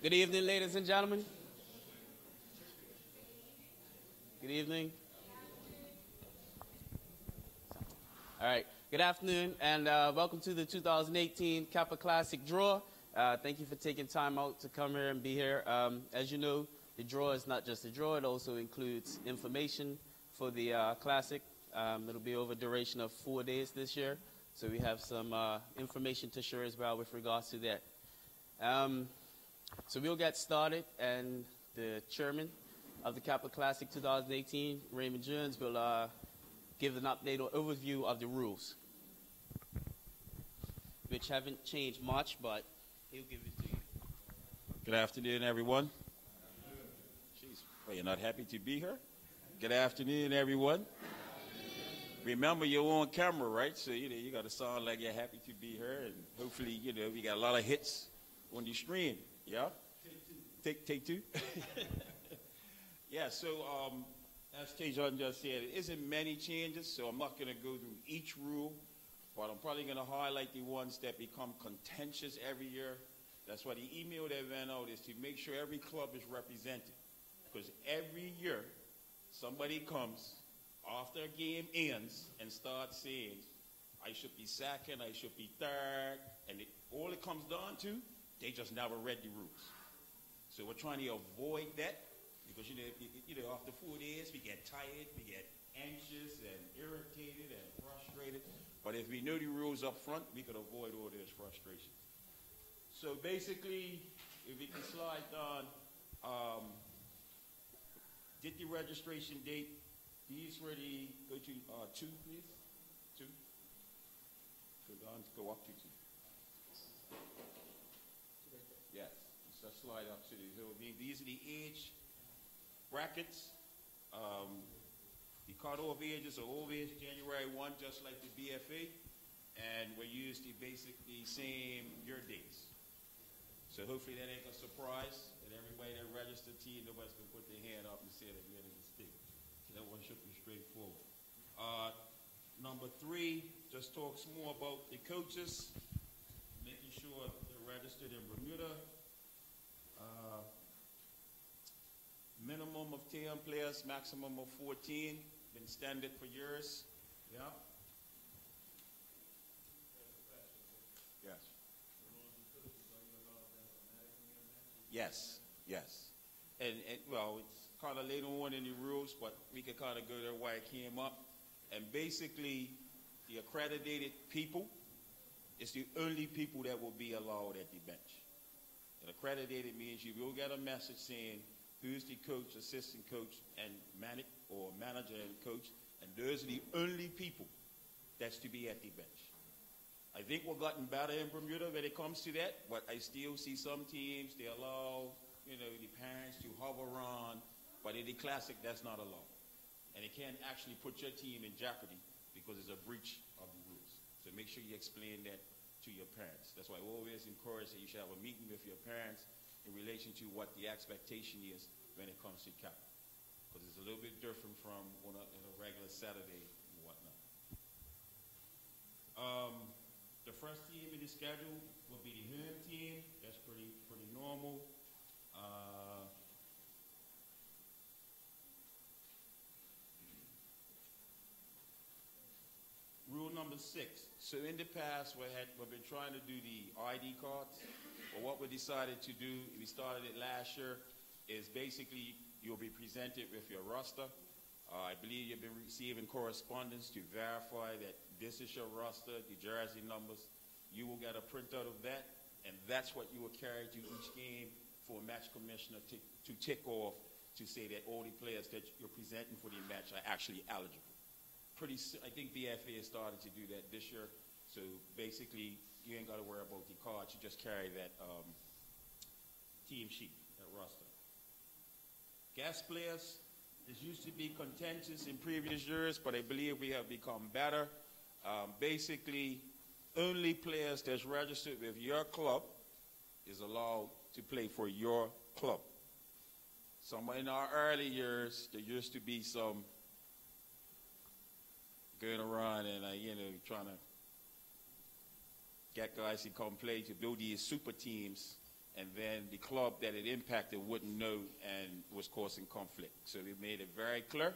Good evening, ladies and gentlemen. Good evening. All right. Good afternoon, and welcome to the 2018 Kappa Classic Draw. Thank you for taking time out to come here and be here. As you know, the draw is not just a draw. It also includes information for the Classic. It'll be over a duration of 4 days this year. So we have some information to share as well with regards to that. So we'll get started, and the chairman of the Kappa Classic 2018, Raymond Jones, will give an update or overview of the rules, which haven't changed much, but he'll give it to you. Good afternoon, everyone. Jeez, well, you're not happy to be here? Good afternoon, everyone. Remember, you're on camera, right? So, you got to sound like you're happy to be here, and hopefully, we got a lot of hits on the stream. Yeah? Take two. Yeah, so as Tejan just said, it isn't many changes, so I'm not going to go through each rule, but I'm probably going to highlight the ones that become contentious every year. That's why the email that went out is to make sure every club is represented, because every year somebody comes after a game ends and starts saying, I should be second, I should be third, and all it comes down to, they just never read the rules. So we're trying to avoid that, because after 4 days we get tired, we get anxious and irritated and frustrated. But if we know the rules up front, we could avoid all this frustration. So basically, if we can slide down, did the registration date. These were the, go to two, please. Two. Go up to two. Yes. So slide up to the hill. These are the age brackets. The cutoff ages are always January 1, just like the BFA, and we're used to basically same year dates. So hopefully that ain't a surprise, and everybody that registered team, nobody's going to put their hand up and say they made a mistake. So that one should be straightforward. Number 3 just talks more about the coaches, making sure they're registered in Bermuda. Minimum of 10 players, maximum of 14. Been standard for years. Yeah. Yes. Yes. And well, it's kind of later on in the rules, but we can kind of go there why it came up. And basically, the accredited people is the only people that will be allowed at the bench. And accredited means you will get a message saying who's the coach, assistant coach, and manager and coach, and those are the only people that's to be at the bench. I think we've gotten better in Bermuda when it comes to that, but I still see some teams, they allow, the parents to hover around, but in the Classic, that's not allowed. And it can actually put your team in jeopardy because it's a breach of the rules. So make sure you explain that to your parents. That's why I always encourage that you should have a meeting with your parents in relation to what the expectation is when it comes to Kappa, because it's a little bit different from on a regular Saturday and whatnot. The first team in the schedule will be the home team. That's pretty normal. Rule number 6. So in the past, we've been trying to do the ID cards. But what we decided to do, we started it last year, is basically you'll be presented with your roster. I believe you've been receiving correspondence to verify that this is your roster, the jersey numbers. You will get a printout of that, and that's what you will carry to each game for a match commissioner to tick off to say that all the players that you're presenting for the match are actually eligible. I think BFA has started to do that this year. So basically, you ain't got to worry about the cards. You just carry that team sheet, that roster. Guest players, this used to be contentious in previous years, but I believe we have become better. Basically, only players that's registered with your club is allowed to play for your club. Some in our early years, there used to be some going around and trying to get guys to come play to build these super teams, and then the club that it impacted wouldn't know and was causing conflict. So we made it very clear.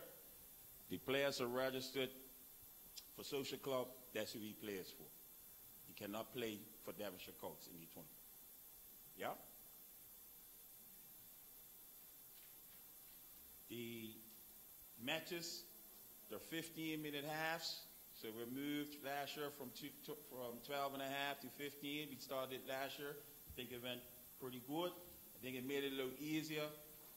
The players are registered for social club, that's who he plays for. He cannot play for Devonshire Colts in the tournament. Yeah? The matches, they're 15-minute halves. So we moved last year from 12 and a half to 15. We started last year. I think it went pretty good. I think it made it a little easier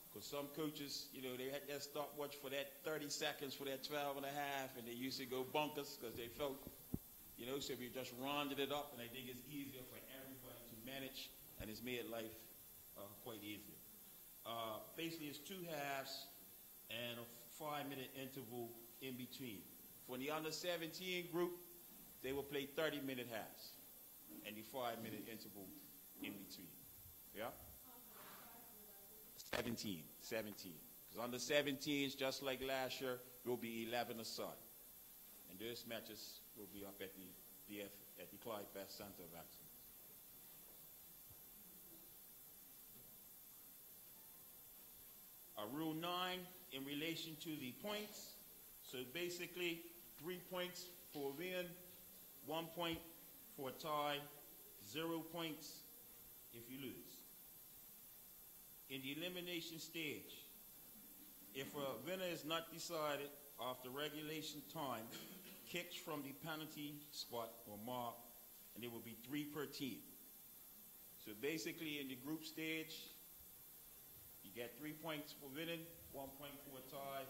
because some coaches, you know, they had their stopwatch for that 30 seconds for that 12 and a half, and they used to go bonkers because they felt, you know, so we just rounded it up, and I think it's easier for everybody to manage, and it's made life quite easier. Basically, it's 2 halves and a 5-minute interval in between. For the under-17 group, they will play 30-minute halves and the 5-minute interval in between. Yeah? 17. Because under-17s, just like last year, will be 11 aside. And those matches will be up at the BF, at the Clyde Best Center of Excellence. Rule 9 in relation to the points. So basically, 3 points for a win, 1 point for a tie, 0 points if you lose. In the elimination stage, if a winner is not decided after regulation time, kicks from the penalty spot or mark, and there will be 3 per team. So basically, in the group stage, you get 3 points for winning, 1 point for a tie.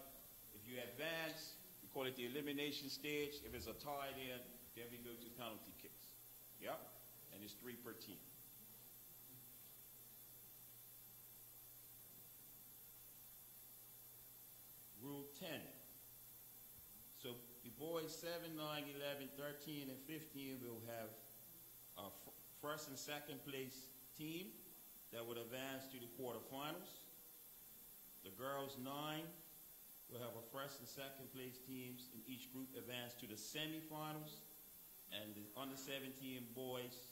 If you advance, we call it the elimination stage. If it's a tie then we go to penalty kicks. Yeah? And it's 3 per team. Rule 10. So the boys 7, 9, 11, 13, and 15 will have a first and second place team that would advance to the quarterfinals. The girls 9 will have a first and second place teams in each group advance to the semifinals. And the under 17 boys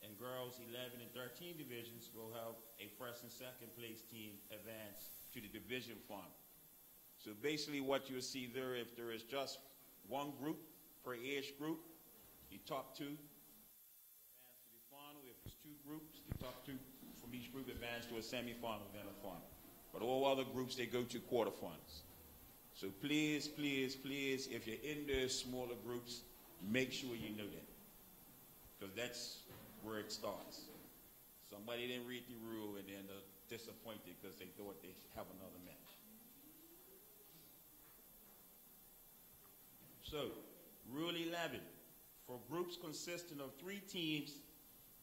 and girls 11 and 13 divisions will have a first and second place team advance to the division final. So basically what you'll see there, if there is just one group per age group, the top 2 advance to the final. If it's 2 groups, the top 2 from each group advance to a semifinal, then a final. But all other groups, they go to quarterfinals. So please, please, please, if you're in those smaller groups, make sure you know that. Because that's where it starts. Somebody didn't read the rule and then they're disappointed because they thought they have another match. So, Rule 11. For groups consisting of 3 teams,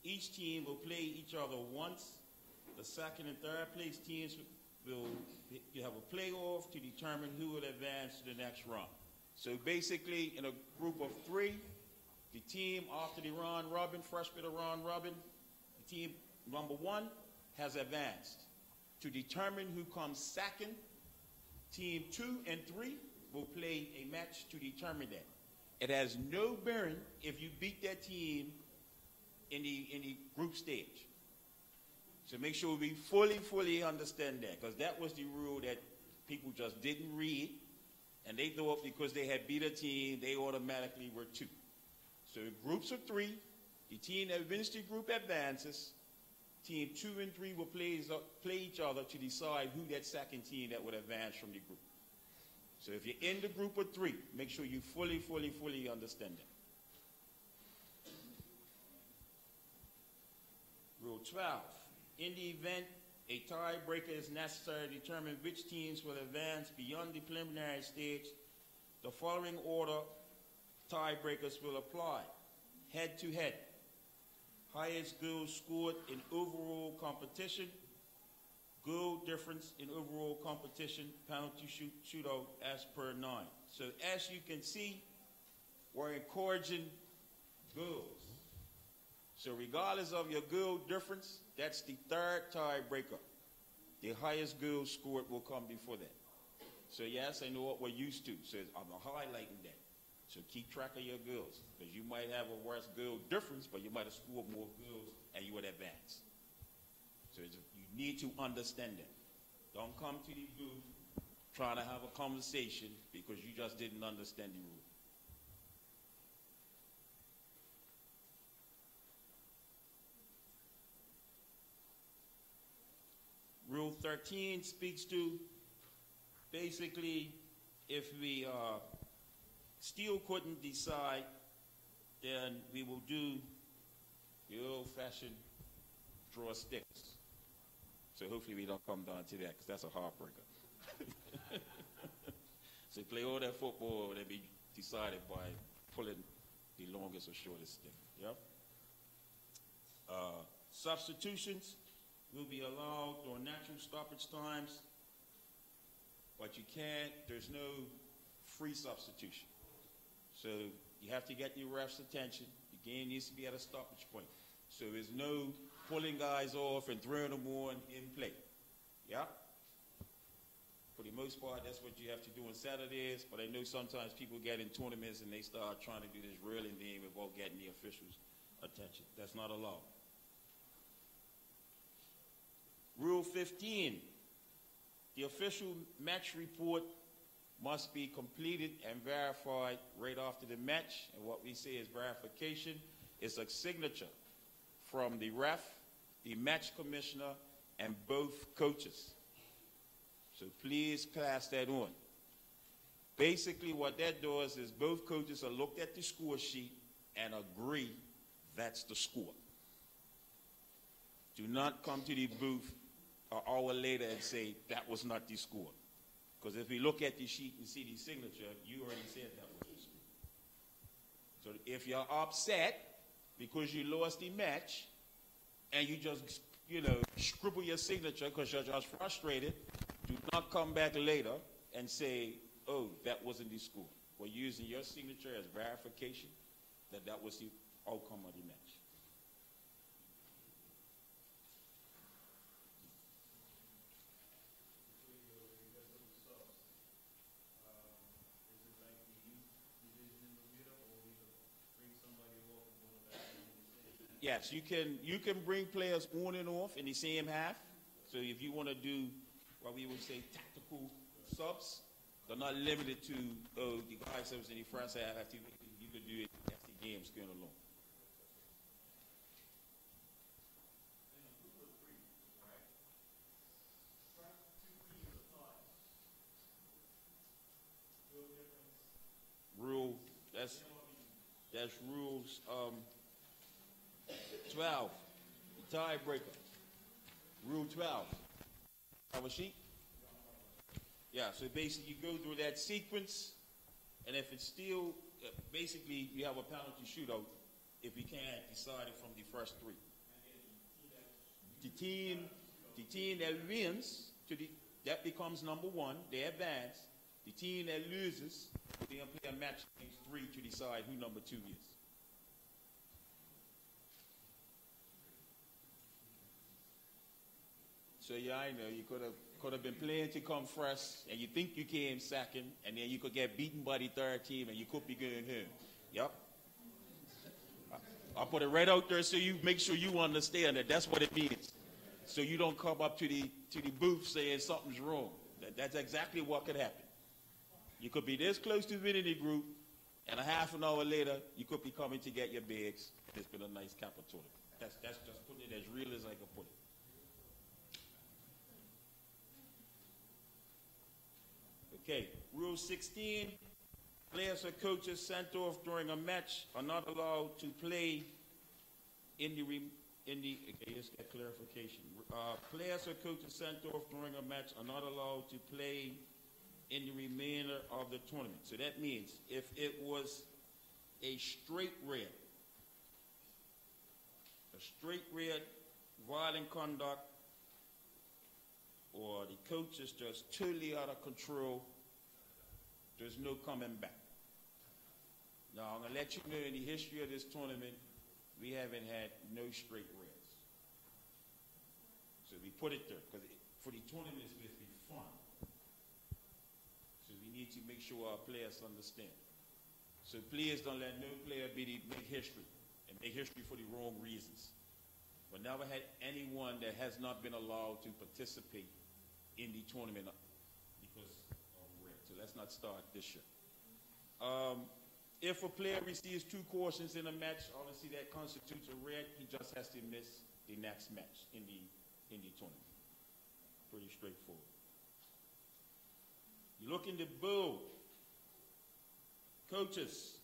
each team will play each other once. The second and third place teams will have a playoff to determine who will advance to the next round. So basically, in a group of 3, the team after the round robin, first bit of round robin, the team number 1 has advanced. To determine who comes second, team 2 and 3 will play a match to determine that. It has no bearing if you beat that team in the group stage. So make sure we fully understand that, because that was the rule that people just didn't read, and they thought because they had beat a team, they automatically were 2. So in groups of 3, the team that wins the group advances. Team 2 and 3 will play each other to decide who that second team that would advance from the group. So if you're in the group of 3, make sure you fully understand that. Rule 12. In the event a tiebreaker is necessary to determine which teams will advance beyond the preliminary stage, the following order tiebreakers will apply. Head-to-head. Highest goals scored in overall competition. Goal difference in overall competition. Penalty shootout as per 9. So as you can see, we're encouraging goals. So regardless of your goal difference, that's the 3rd tiebreaker. The highest goal scored will come before that. So yes, I know what we're used to. So I'm highlighting that. So keep track of your goals, because you might have a worse goal difference, but you might have scored more goals and you would advance. So you need to understand that. Don't come to the booth trying to have a conversation because you just didn't understand the rule. Rule 13 speaks to basically if we still couldn't decide, then we will do the old-fashioned draw sticks. So hopefully we don't come down to that because that's a heartbreaker. So play all that football and be decided by pulling the longest or shortest stick. Yep. Substitutions will be allowed during natural stoppage times, but you can't, there's no free substitution. So you have to get your ref's attention. The game needs to be at a stoppage point. So there's no pulling guys off and throwing them on in play. Yeah? For the most part, that's what you have to do on Saturdays, but I know sometimes people get in tournaments and they start trying to do this reeling thing without getting the officials' attention. That's not allowed. Rule 15, the official match report must be completed and verified right after the match. And what we say is verification is a signature from the ref, the match commissioner, and both coaches. So please pass that on. Basically what that does is both coaches are looked at the score sheet and agree that's the score. Do not come to the booth an hour later and say that was not the score. Because if we look at the sheet and see the signature, you already said that was the score. So if you're upset because you lost the match and you just, scribble your signature because you're just frustrated, do not come back later and say, oh, that wasn't the score. We're using your signature as verification that that was the outcome of the match. Yes, you can bring players on and off in the same half. So if you want to do what we would say tactical subs, they're not limited to the guy subs in the first half. You could do it as the game's going along. Rule that's rules 12, the tiebreaker. Rule 12. Have a sheet? Yeah, so basically you go through that sequence, and if it's still, basically you have a penalty shootout if you can't decide it from the first three. The team that wins, that becomes number one, they advance. The team that loses, they play a match against three to decide who number two is. So yeah, I know you could have been playing to come first, and you think you came second, and then you could get beaten by the third team, and you could be going home. Yep. I'll put it right out there so you make sure you understand that that's what it means. So you don't come up to the booth saying something's wrong. That's exactly what could happen. You could be this close to winning the group, and a half an hour later, you could be coming to get your bags. It's been a nice Kappa tournament. That's just putting it as real as I can put it. Okay, Rule 16, players or coaches sent off during a match are not allowed to play okay, here's that clarification. Players or coaches sent off during a match are not allowed to play in the remainder of the tournament. So that means if it was a straight red, violent conduct, or the coach is just totally out of control, there's no coming back. Now, I'm going to let you know in the history of this tournament, we haven't had no straight reds. So we put it there, because for the tournament, it's supposed to be fun. So we need to make sure our players understand. So please don't let no player make history, and make history for the wrong reasons. We never had anyone that has not been allowed to participate in the tournament because of red. So let's not start this year. If a player receives 2 cautions in a match, obviously that constitutes a red. He just has to miss the next match in the tournament. Pretty straightforward. You look in the bull. Coaches,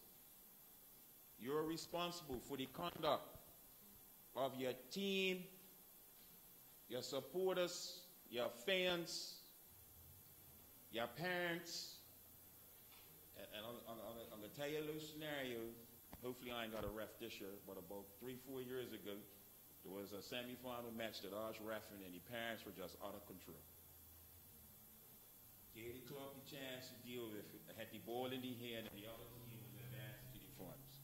you're responsible for the conduct of your team, your supporters, your fans, your parents. And I'm going to tell you a little scenario. Hopefully I ain't got a ref this year, but about 3-4 years ago, there was a semifinal match that I was reffing, and the parents were just out of control. Gave the club the chance to deal with it. I had the ball in the hand, and the other team was advancing to the finals.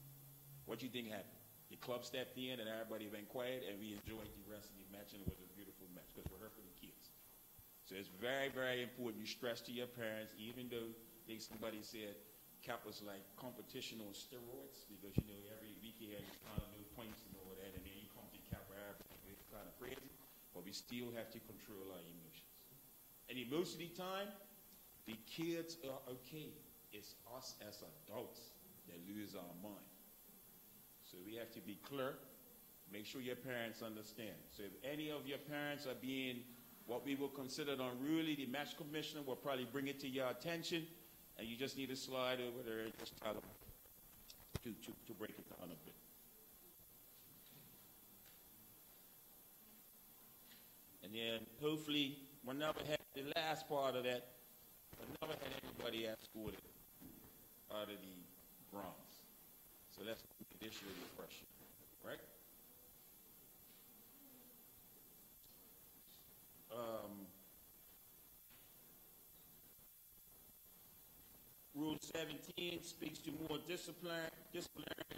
What do you think happened? The club stepped in, and everybody went quiet, and we enjoyed the rest of the match, and it was a beautiful match because we're here for the kids. So it's very, very important you stress to your parents, even though somebody said Kappa's like competition on steroids, because every weekend you kind of know points and all that, and then you come to Kappa, it's kind of crazy, but we still have to control our emotions. And most of the time, the kids are okay. It's us as adults that lose our mind. So we have to be clear. Make sure your parents understand. So if any of your parents are being what we will consider unruly, the match commissioner will probably bring it to your attention, and you just need to slide over there and just tell them to break it down a bit. And then hopefully, we'll never have the last part of that, we'll never have anybody escorted out of the grounds. So let's make this year refreshing, right? Rule 17 speaks to more disciplinary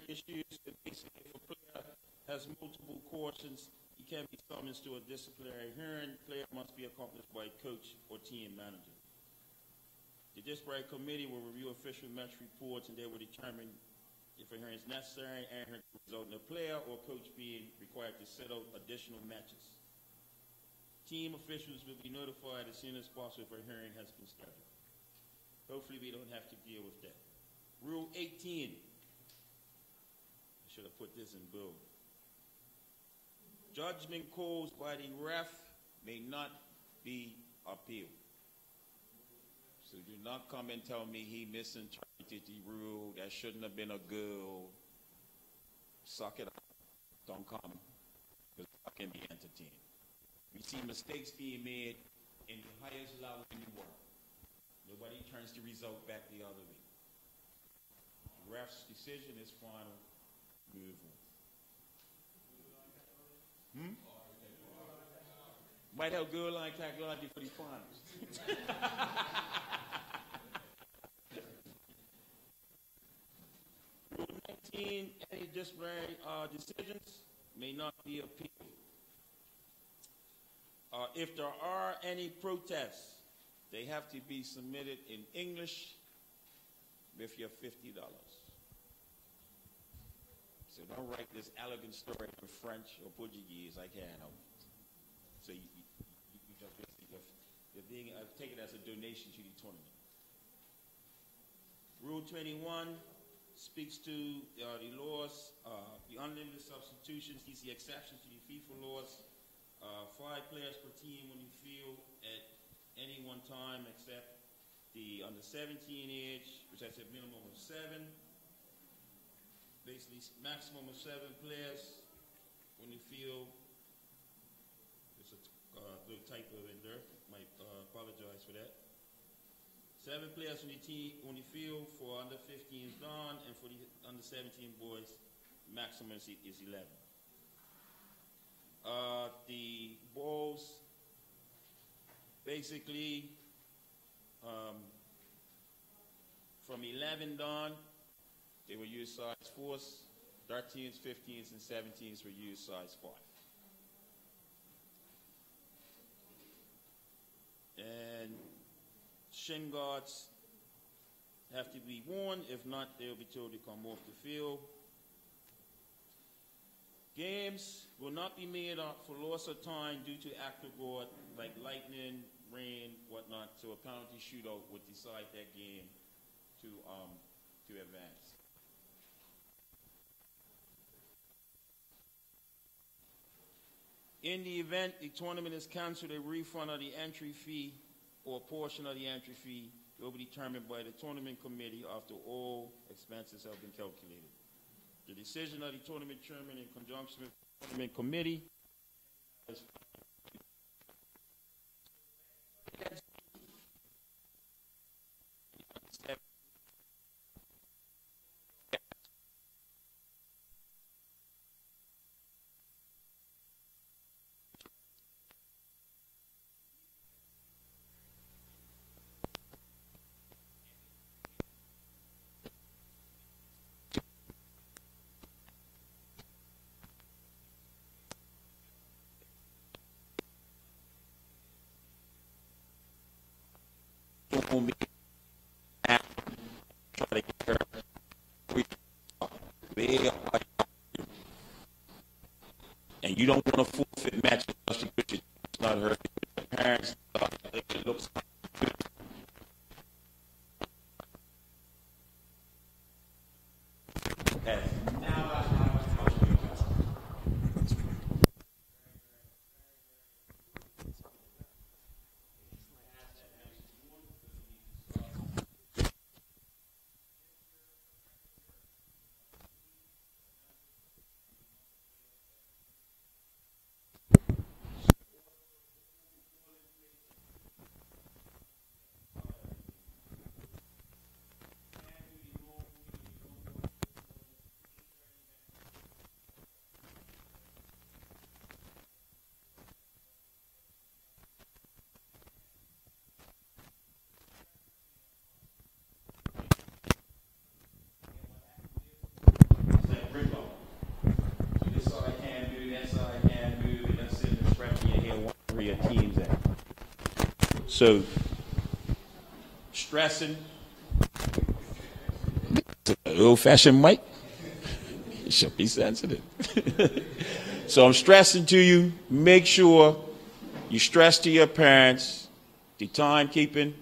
issues. Basically, if a player has multiple cautions, he can be summoned to a disciplinary hearing. The player must be accompanied by a coach or team manager. The disciplinary committee will review official match reports, and they will determine if a hearing is necessary and hearing will result in a player or coach being required to set out additional matches. Team officials will be notified as soon as possible if a hearing has been scheduled. Hopefully we don't have to deal with that. Rule 18. I should have put this in bold. Judgment calls by the ref may not be appealed. So do not come and tell me he misinterpreted the rule. That shouldn't have been a goal. Suck it up. Don't come, because I can be entertained. We see mistakes being made in the highest level in the world. Nobody turns the result back the other way. The ref's decision is final. Move on. Might have goal line technology for the finals. Rule 19, any disciplinary decisions may not be appealed. If there are any protests, they have to be submitted in English with your $50. So don't write this elegant story in French or Portuguese. I can't help it. So you just basically, you're being taken as a donation to the tournament. Rule 21 speaks to the laws, the unlimited substitutions. These are the exceptions to the FIFA laws. 5 players per team on the field at any one time, except the under 17 age, which has a minimum of 7. Basically, maximum of 7 players on the field. There's a little typo in there. Might apologize for that. 7 players on the field for under 15s down, and for the under 17 boys, maximum is 11. The balls, basically, from 11 down, they will use size 4s, 13s, 15s, and 17s will use size 5. And shin guards have to be worn. If not, they'll be told to come off the field. Games will not be made up for loss of time due to act of God, like lightning, rain, whatnot. So a penalty shootout would decide that game to advance. In the event the tournament is canceled, a refund of the entry fee or a portion of the entry fee will be determined by the tournament committee after all expenses have been calculated. The decision of the tournament chairman in conjunction with the tournament committee is me and try to get her and you don't want to forfeit matches just because it's not her. Your parents, it looks good. Your teams at. So, stressing, old-fashioned mic, it should be sensitive. So I'm stressing to you, make sure you stress to your parents the timekeeping,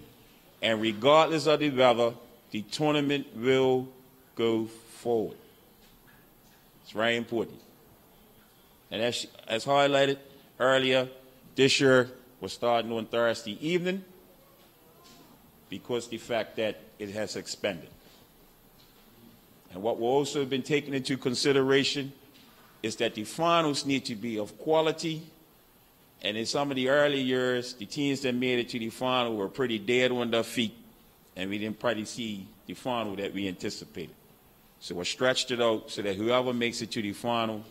and regardless of the weather, the tournament will go forward. It's very important. And as highlighted earlier, this year we're starting on Thursday evening because the fact that it has expanded. And what we've also been taking into consideration is that the finals need to be of quality. And in some of the early years, the teams that made it to the final were pretty dead on their feet, and we didn't probably see the final that we anticipated. So we stretched it out so that whoever makes it to the final,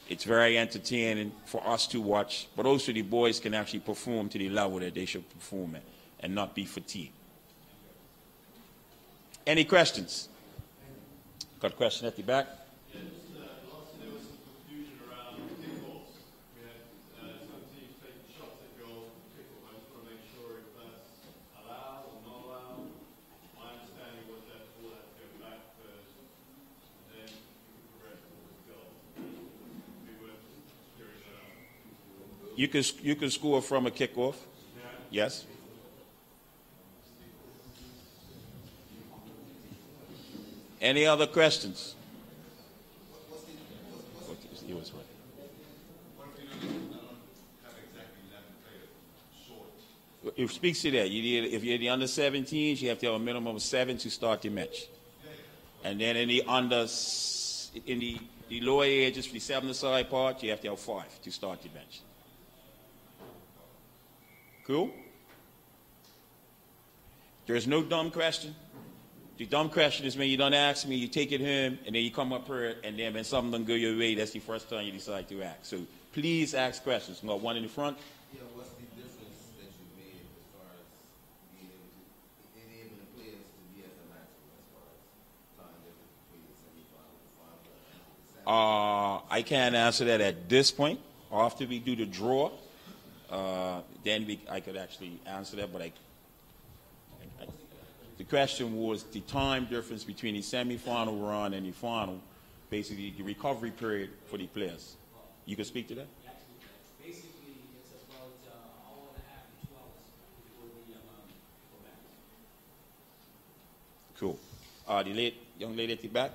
it's very entertaining for us to watch, but also the boys can actually perform to the level that they should perform at and not be fatigued. Any questions? Got a question at the back? Yeah, last year there was some confusion around kickoffs. We had some teams taking shots at goal from kickoff. I just want to make sure if that's allowed or not allowed. My understanding was that the ball had to go back first, and then you could progress towards goal. We were clearing that up. You can score from a kickoff. Yeah. Yes. Any other questions? He was right. It speaks to that. If you're the under 17s, you have to have a minimum of 7 to start the match. And then in the lower ages, for the 7-a-side part, you have to have 5 to start the match. Cool? There's no dumb question. The dumb question is when you don't ask me, you take it home, and then you come up here, and then when something doesn't go your way, that's the first time you decide to ask. So please ask questions. We got one in the front. Yeah, what's the difference that you made as far as being able to enable the players to be at the maximum as far as time difference between the semifinal and final? I can't answer that at this point. After we do the draw, then I could actually answer that, but the question was the time difference between the semifinal run and the final, basically the recovery period for the players. You can speak to that? Basically, it's about an hour and a half to 2 hours before we go back. Cool. The young lady at the back.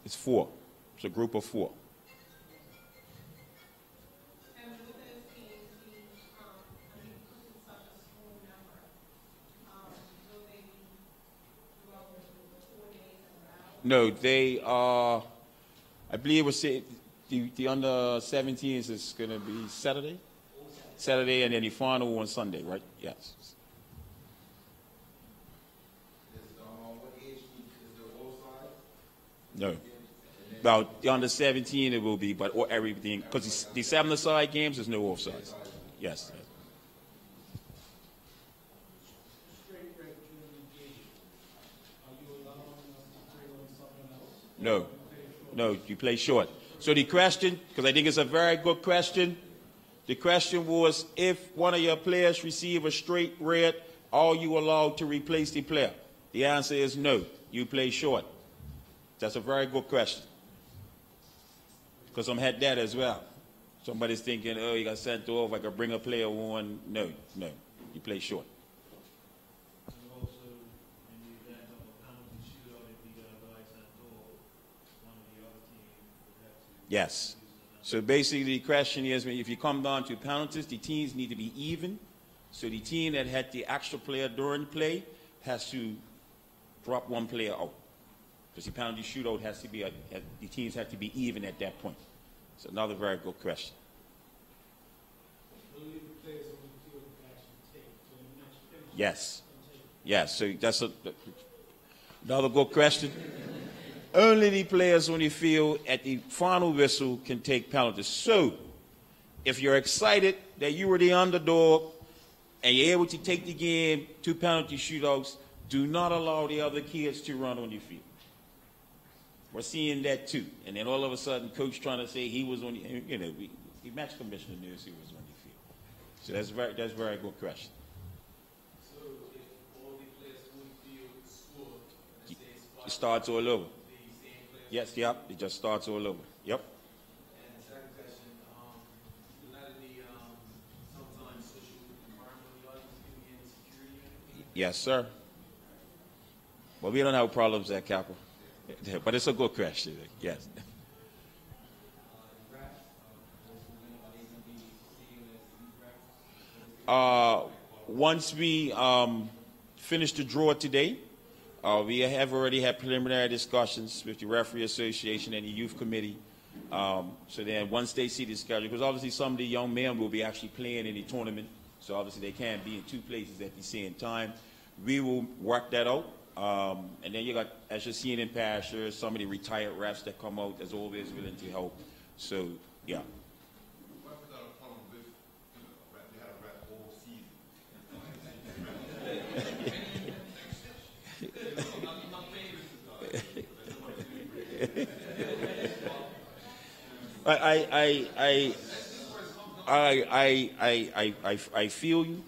It's 4. It's a group of 4. No, they are, I believe it was the under 17s is going to be Saturday? Saturday, and then the final on Sunday, right? Yes. What age is the offside? No. About the under 17 it will be, but or everything, because the 7-a-side games, there's no offsides. Yes. No, you play short. So the question, because I think it's a very good question, the question was, if one of your players receive a straight red, are you allowed to replace the player? The answer is no, you play short. That's a very good question. Because I'm had that as well. Somebody's thinking, oh, you got sent off, I could bring a player on. No, you play short. Yes. So basically the question is, if you come down to penalties, the teams need to be even. So the team that had the extra player during play has to drop one player out. Because the penalty shootout has to be, the teams have to be even at that point. So another very good question. Yes. Yes. So that's another good question. Only the players on the field at the final whistle can take penalties. So, if you're excited that you were the underdog and you're able to take the game to penalty shootouts, do not allow the other kids to run on your field. We're seeing that too. And then all of a sudden, coach trying to say he was on the, the match commissioner knows he was on the field. So that's a very good question. So, if all the players on the field score, it starts all over. Yes, yep, it just starts all over. Yep. And the second question, not any sometimes social environmental items giving any security? Yes, sir. Well, we don't have problems at Kappa. But it's a good question. Yes. Once we finish the draw today, we have already had preliminary discussions with the Referee Association and the Youth Committee. So then once they see the schedule, because obviously some of the young men will be actually playing in the tournament, so obviously they can't be in 2 places at the same time. We will work that out. And then you got, as you're seeing in past years, some of the retired refs that come out as always willing to help. So, yeah. I feel you,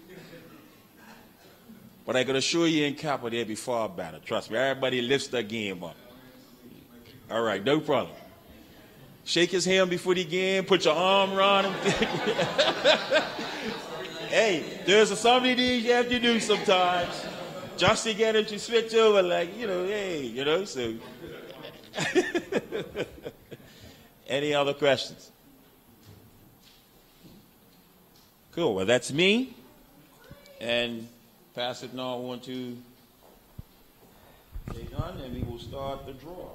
but I can assure you in Kappa they'll be far better. Trust me, everybody lifts their game up. All right, no problem. Shake his hand before the game, put your arm around him. Hey, there's some of these you have to do sometimes just to get him to switch over, like, hey, so. Any other questions? Cool. Well, that's me. And pass it now on to Jaygun, and we will start the draw.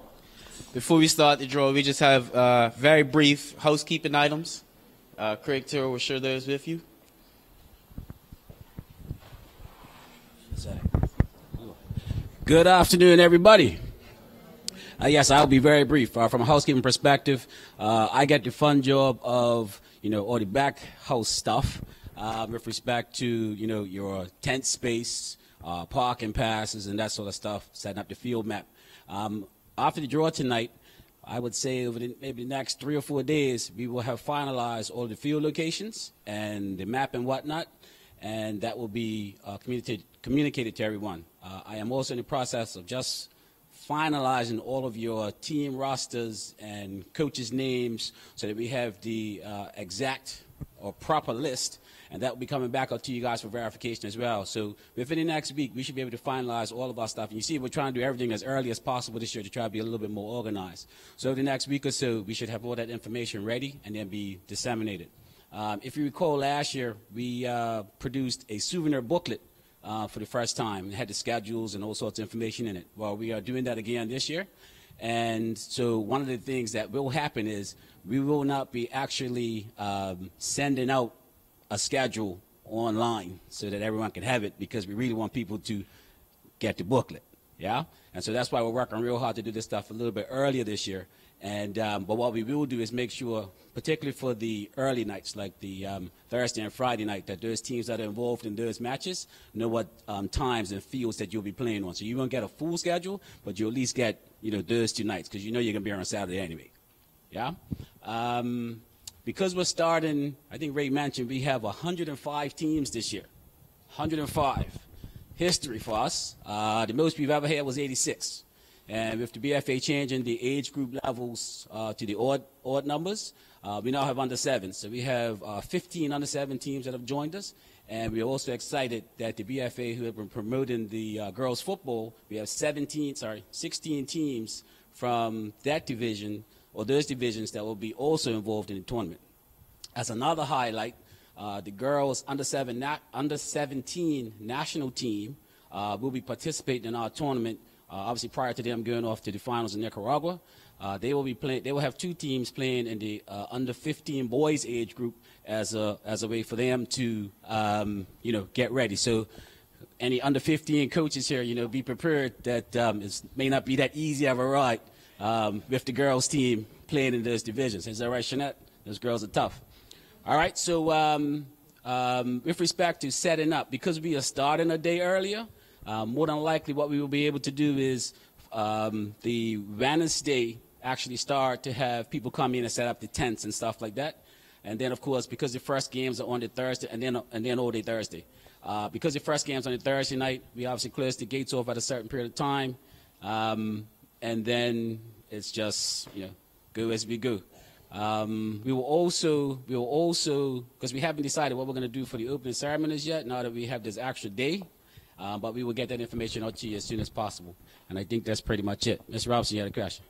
Before we start the draw, we just have very brief housekeeping items. Craig Terrell will share those with you. Good afternoon, everybody. Yes, I'll be very brief. From a housekeeping perspective, I get the fun job of, all the back house stuff with respect to, your tent space, parking passes, and that sort of stuff, setting up the field map. After the draw tonight, I would say over maybe the next 3 or 4 days, we will have finalized all the field locations and the map and whatnot, and that will be communicated to everyone. I am also in the process of just finalizing all of your team rosters and coaches' names so that we have the exact or proper list, and that will be coming back up to you guys for verification as well. So within the next week, we should be able to finalize all of our stuff. And you see, we're trying to do everything as early as possible this year to try to be a little bit more organized. So the next week or so, we should have all that information ready and then be disseminated. If you recall, last year, we produced a souvenir booklet for the first time. It had the schedules and all sorts of information in it. Well, we are doing that again this year. And so one of the things that will happen is we will not be actually sending out a schedule online so that everyone can have it, because we really want people to get the booklet. Yeah? And so that's why we're working real hard to do this stuff a little bit earlier this year. And but what we will do is make sure, particularly for the early nights, like the Thursday and Friday night, that those teams that are involved in those matches know what times and fields that you'll be playing on. So you won't get a full schedule, but you'll at least get, you know, those 2 nights, because you know you're going to be here on Saturday anyway. Yeah? Because we're starting, I think Ray mentioned, we have 105 teams this year. 105. History for us. The most we've ever had was 86. And with the BFA changing the age group levels to the odd numbers, we now have under 7. So we have 15 under 7 teams that have joined us. And we're also excited that the BFA, who have been promoting the girls football, we have 16 teams from that division, or those divisions, that will be also involved in the tournament. As another highlight, the girls under 17 national team will be participating in our tournament. Obviously, prior to them going off to the finals in Nicaragua, they will be playing. They will have 2 teams playing in the under 15 boys age group as a way for them to you know, get ready. So, any under 15 coaches here, you know, be prepared that it may not be that easy of a ride with the girls team playing in those divisions. Is that right, Shanette? Those girls are tough. All right. So, with respect to setting up, because we are starting a day earlier. More than likely, what we will be able to do is the Wednesday actually start to have people come in and set up the tents and stuff like that. And then, of course, because the first games are on the Thursday, and then all day Thursday. Because the first game's on the Thursday night, we obviously close the gates off at a certain period of time. And then it's just, you know, go as we go. We will also, because we haven't decided what we're going to do for the opening ceremonies yet, now that we have this extra day. But we will get that information out to you as soon as possible. And I think that's pretty much it. Mr. Robinson, you had a question?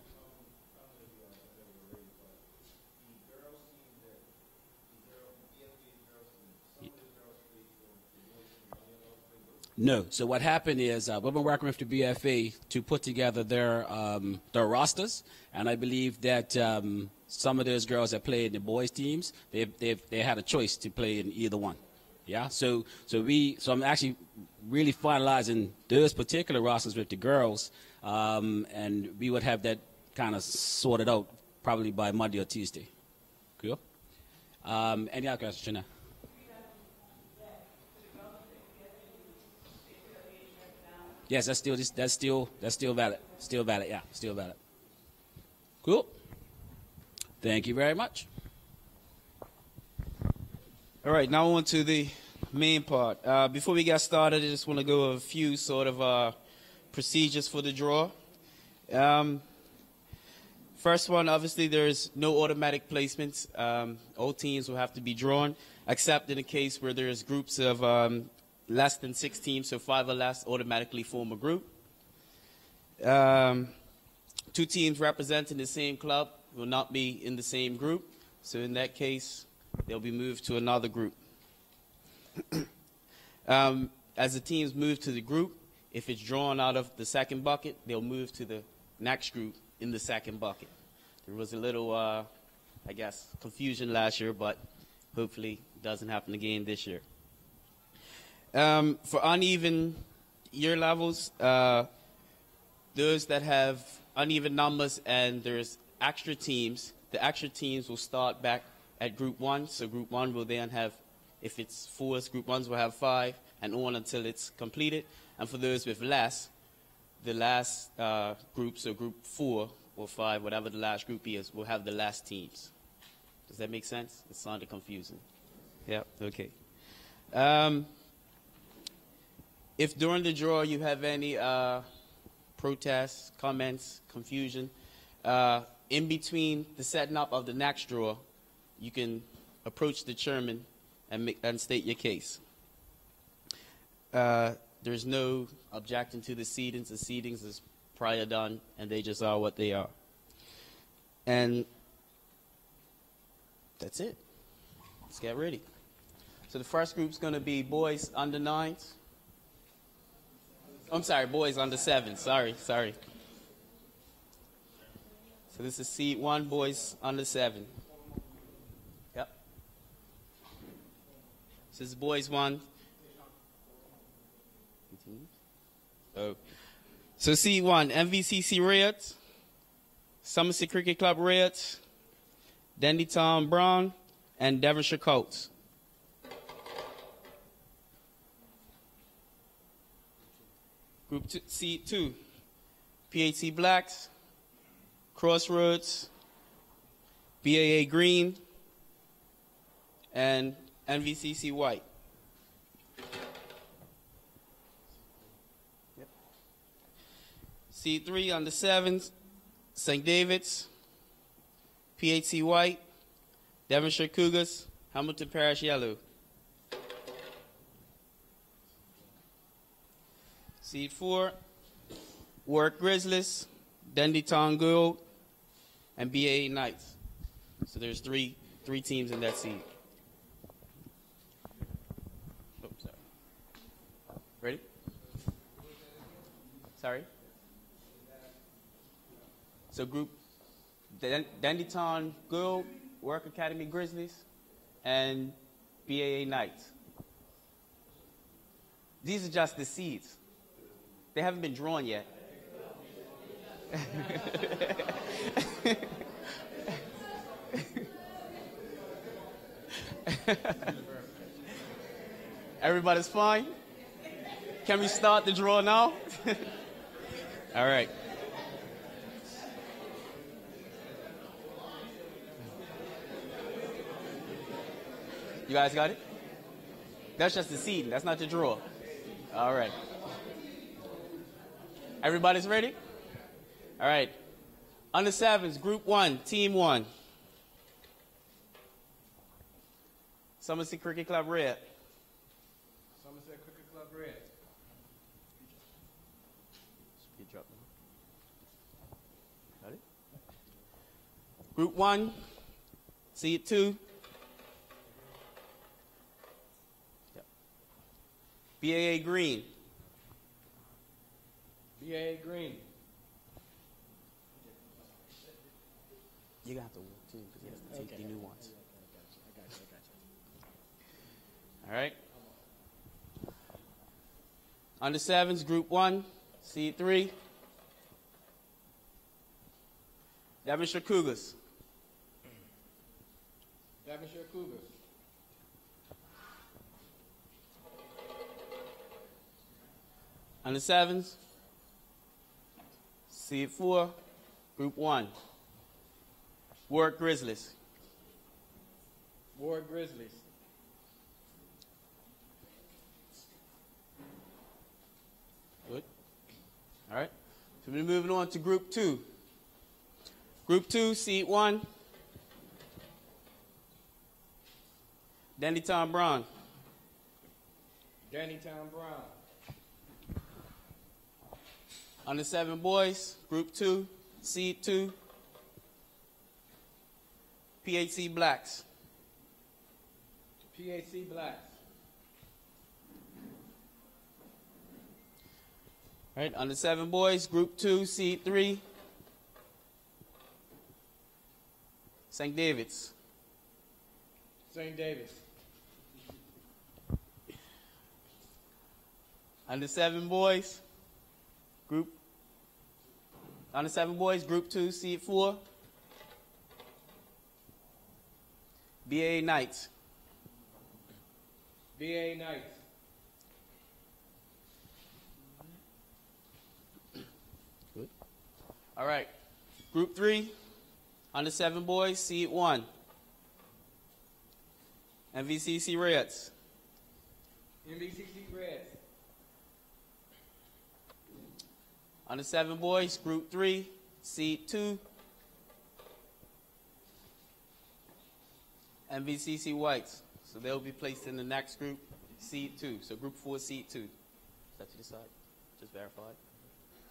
No. So what happened is we've been working with the BFA to put together their rosters, and I believe that some of those girls that played in the boys teams, they had a choice to play in either one. Yeah. So I'm actually really finalizing those particular rosters with the girls, and we would have that kind of sorted out probably by Monday or Tuesday. Cool. Any other questions, Shana? Yes, that's still valid. Still valid. Yeah, still valid. Cool. Thank you very much. All right, now on to the main part. Before we get started, I just want to go over a few sort of procedures for the draw. First one, obviously, there's no automatic placements. All teams will have to be drawn, except in a case where there's groups of less than 6 teams, so 5 or less automatically form a group. 2 teams representing the same club will not be in the same group, so in that case, they'll be moved to another group. As the teams move to the group, if it's drawn out of the second bucket, they'll move to the next group in the second bucket. There was a little, I guess, confusion last year, but hopefully it doesn't happen again this year. For uneven year levels, those that have uneven numbers and there's extra teams, the extra teams will start back at Group 1. So Group 1 will then have, if it's 4, Group 1s will have 5, and on until it's completed. And for those with less, the last group, so Group 4 or 5, whatever the last group is, will have the last teams. Does that make sense? It sounded confusing. Yeah, okay. If during the draw you have any protests, comments, confusion. In between the setting up of the next draw, you can approach the chairman and state your case. There's no objecting to the seedings. The seedings is prior done, and they just are what they are. And that's it. Let's get ready. So the first group's going to be boys under 9s. I'm sorry, boys under 7. Sorry. So this is seed 1, boys under 7. Yep. This is boys 1. Oh. So seed 1, MVCC Reds, Somerset Cricket Club Reds, Dandytown Brown, and Devonshire Colts. Group seed 2, PHC Blacks, Crossroads, BAA Green, and NVCC White. Yep. Seed 3 under 7s, St. David's, PHC White, Devonshire Cougars, Hamilton Parish Yellow. Seed 4, Warwick Grizzlies, Dandytown Gold, and BAA Knights. So there's three teams in that seed. Oh, sorry. Ready? Sorry? So group Dandytown Gold, Warwick Academy Grizzlies, and BAA Knights. These are just the seeds. They haven't been drawn yet. Everybody's fine? Can we start the draw now? All right. You guys got it? That's just the seed. That's not the draw. All right. Everybody's ready? All right. Under 7s, Group 1, Team 1. Somerset Cricket Club Red. Somerset Cricket Club Red. Got it? Group 1, Seed 2. BAA Green. BAA Green. You're going to have to walk too because he has to take the new ones. I got you. All right. Under 7s, Group 1, Seed 3. Devonshire Cougars. Devonshire Cougars. Under 7s, Seed 4, Group 1. Warwick Grizzlies. Warwick Grizzlies. Good. All right. So we're moving on to Group 2. Group 2, Seed 1. Dandytown Brown. Dandytown Brown. Under 7 boys, Group 2, Seed 2. PHC Blacks. PHC Blacks. All right, under 7 boys, Group 2, Seed 3. St. David's. St. David's. Under 7 boys, Group 2, Seed 4. BAA Knights. BAA Knights. Good. All right. Group 3, under 7 boys, Seed 1. MVCC Reds. MVCC Reds. Under 7 boys, Group 3, Seed 2, MVCC Whites. So they'll be placed in the next group, Seed 2. So Group 4, Seed 2. Is that to the side? Just verified.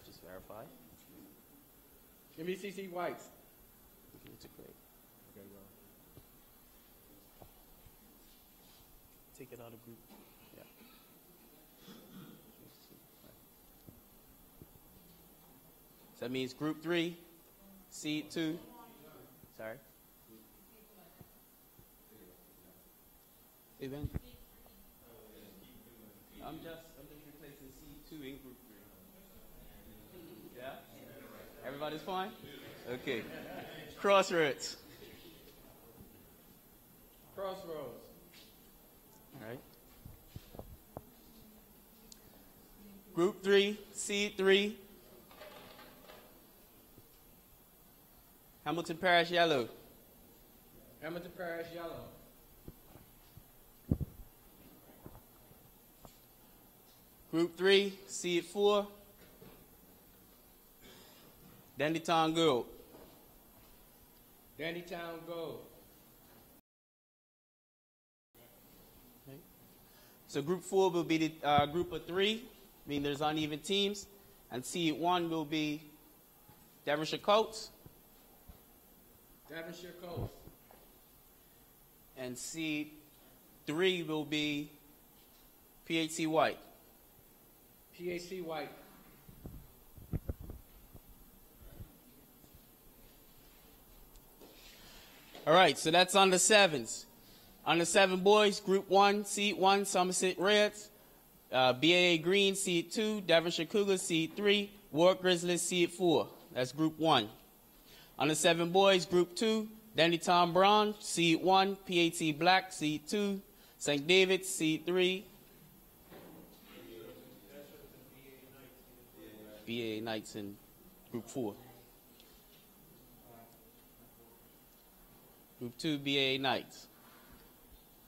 Just verified. MVCC Whites. To create. Okay, well. Take it out of group. Yeah. So that means Group 3, Seed 2. Sorry. Event. I'm just replacing Seed 2 in Group 3. Yeah? Everybody's fine? Okay. Crossroads. Crossroads. All right. Group 3, Seed 3. Hamilton Parish Yellow. Hamilton Parish Yellow. Group 3, Seed 4. Dandytown Gold. Dandytown Gold. Okay. So Group 4 will be the group of 3, meaning there's uneven teams. And Seed 1 will be Devonshire Colts. Devonshire Colts. And Seed 3 will be PHC White. PHC White. All right, so that's on the 7s. On the 7 boys, Group 1, Seed 1, Somerset Reds. BAA Green, Seed 2. Devonshire Cougars, Seed 3. Warwick Grizzlies, Seed 4. That's Group 1. On the 7 boys, Group 2, Dandytown Brown, Seed 1. PAT Black, Seed 2. St. David's, Seed 3. BAA Knights in Group 4. Group 2, BAA Knights.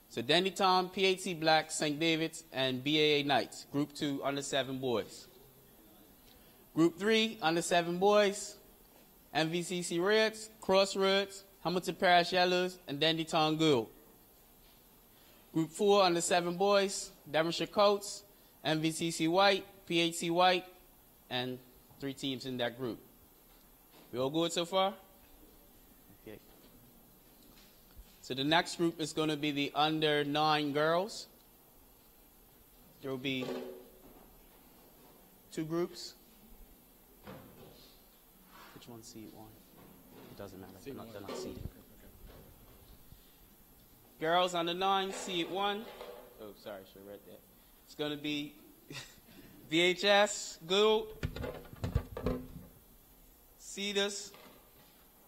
So Dandytown, PAT Black, St. David's, and BAA Knights. Group 2, under 7 boys. Group 3, under 7 boys. MVCC Reds, Crossroads, Hamilton Parish Yellows, and Dandytown Gold. Group 4, under 7 boys. Devonshire Colts, MVCC White, PHC White, and 3 teams in that group. We all good so far? Okay. So the next group is going to be the under 9 girls. There will be 2 groups. Which one's seed 1? It doesn't matter. They're not seeded. Girls under 9, seed 1. Oh, sorry, should have read that. It's going to be VHS, Gould, Cedars,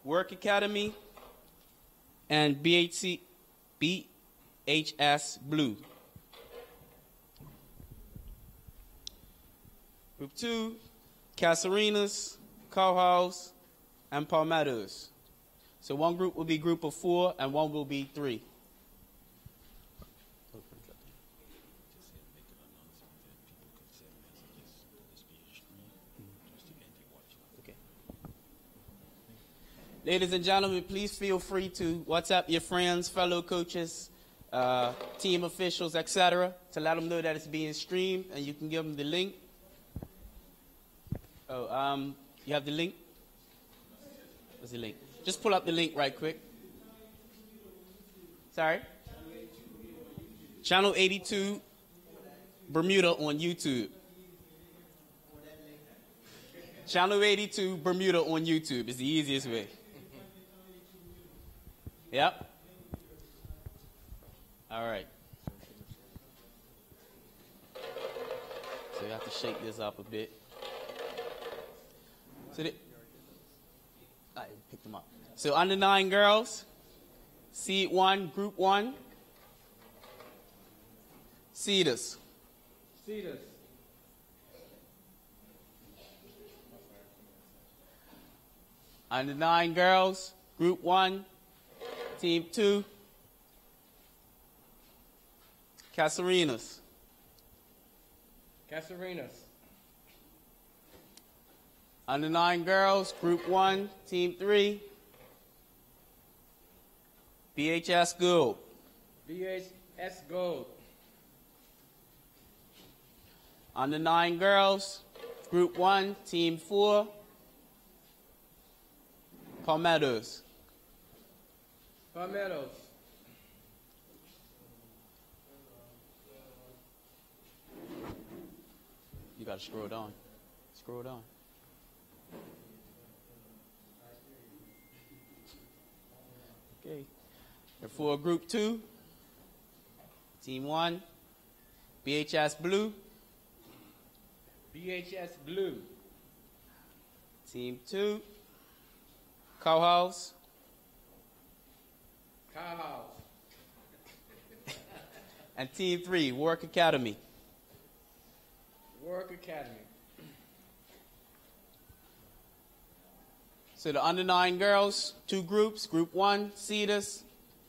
Work Academy, and BHS Blue. Group 2, Casarenas, Cowhouse, and Palmettos. So one group will be group of 4, and one will be 3. Ladies and gentlemen, please feel free to WhatsApp your friends, fellow coaches, team officials, etc., to let them know that it's being streamed, and you can give them the link. Oh, you have the link? What's the link? Just pull up the link right quick. Sorry? Channel 82 Bermuda on YouTube. Channel 82 Bermuda on YouTube is the easiest way. Yep. All right. So you have to shake this up a bit. So I picked them up. So under 9 girls, seed 1, group 1, Cedars. Cedars. Under 9 girls, group 1, team 2, Casarenas. Casarenas. Under 9 girls, Group 1, Team 3. BHS Gold. BHS Gold. Under 9 girls, Group 1, Team 4. Palmettos. Palmettos. You gotta scroll down. Scroll down. Okay. And for Group 2, Team 1, BHS Blue. BHS Blue. Team 2, Cowhouse. Cowhouse. And Team 3, Work Academy. Work Academy. So the under 9 girls, 2 groups. Group 1, Cedars,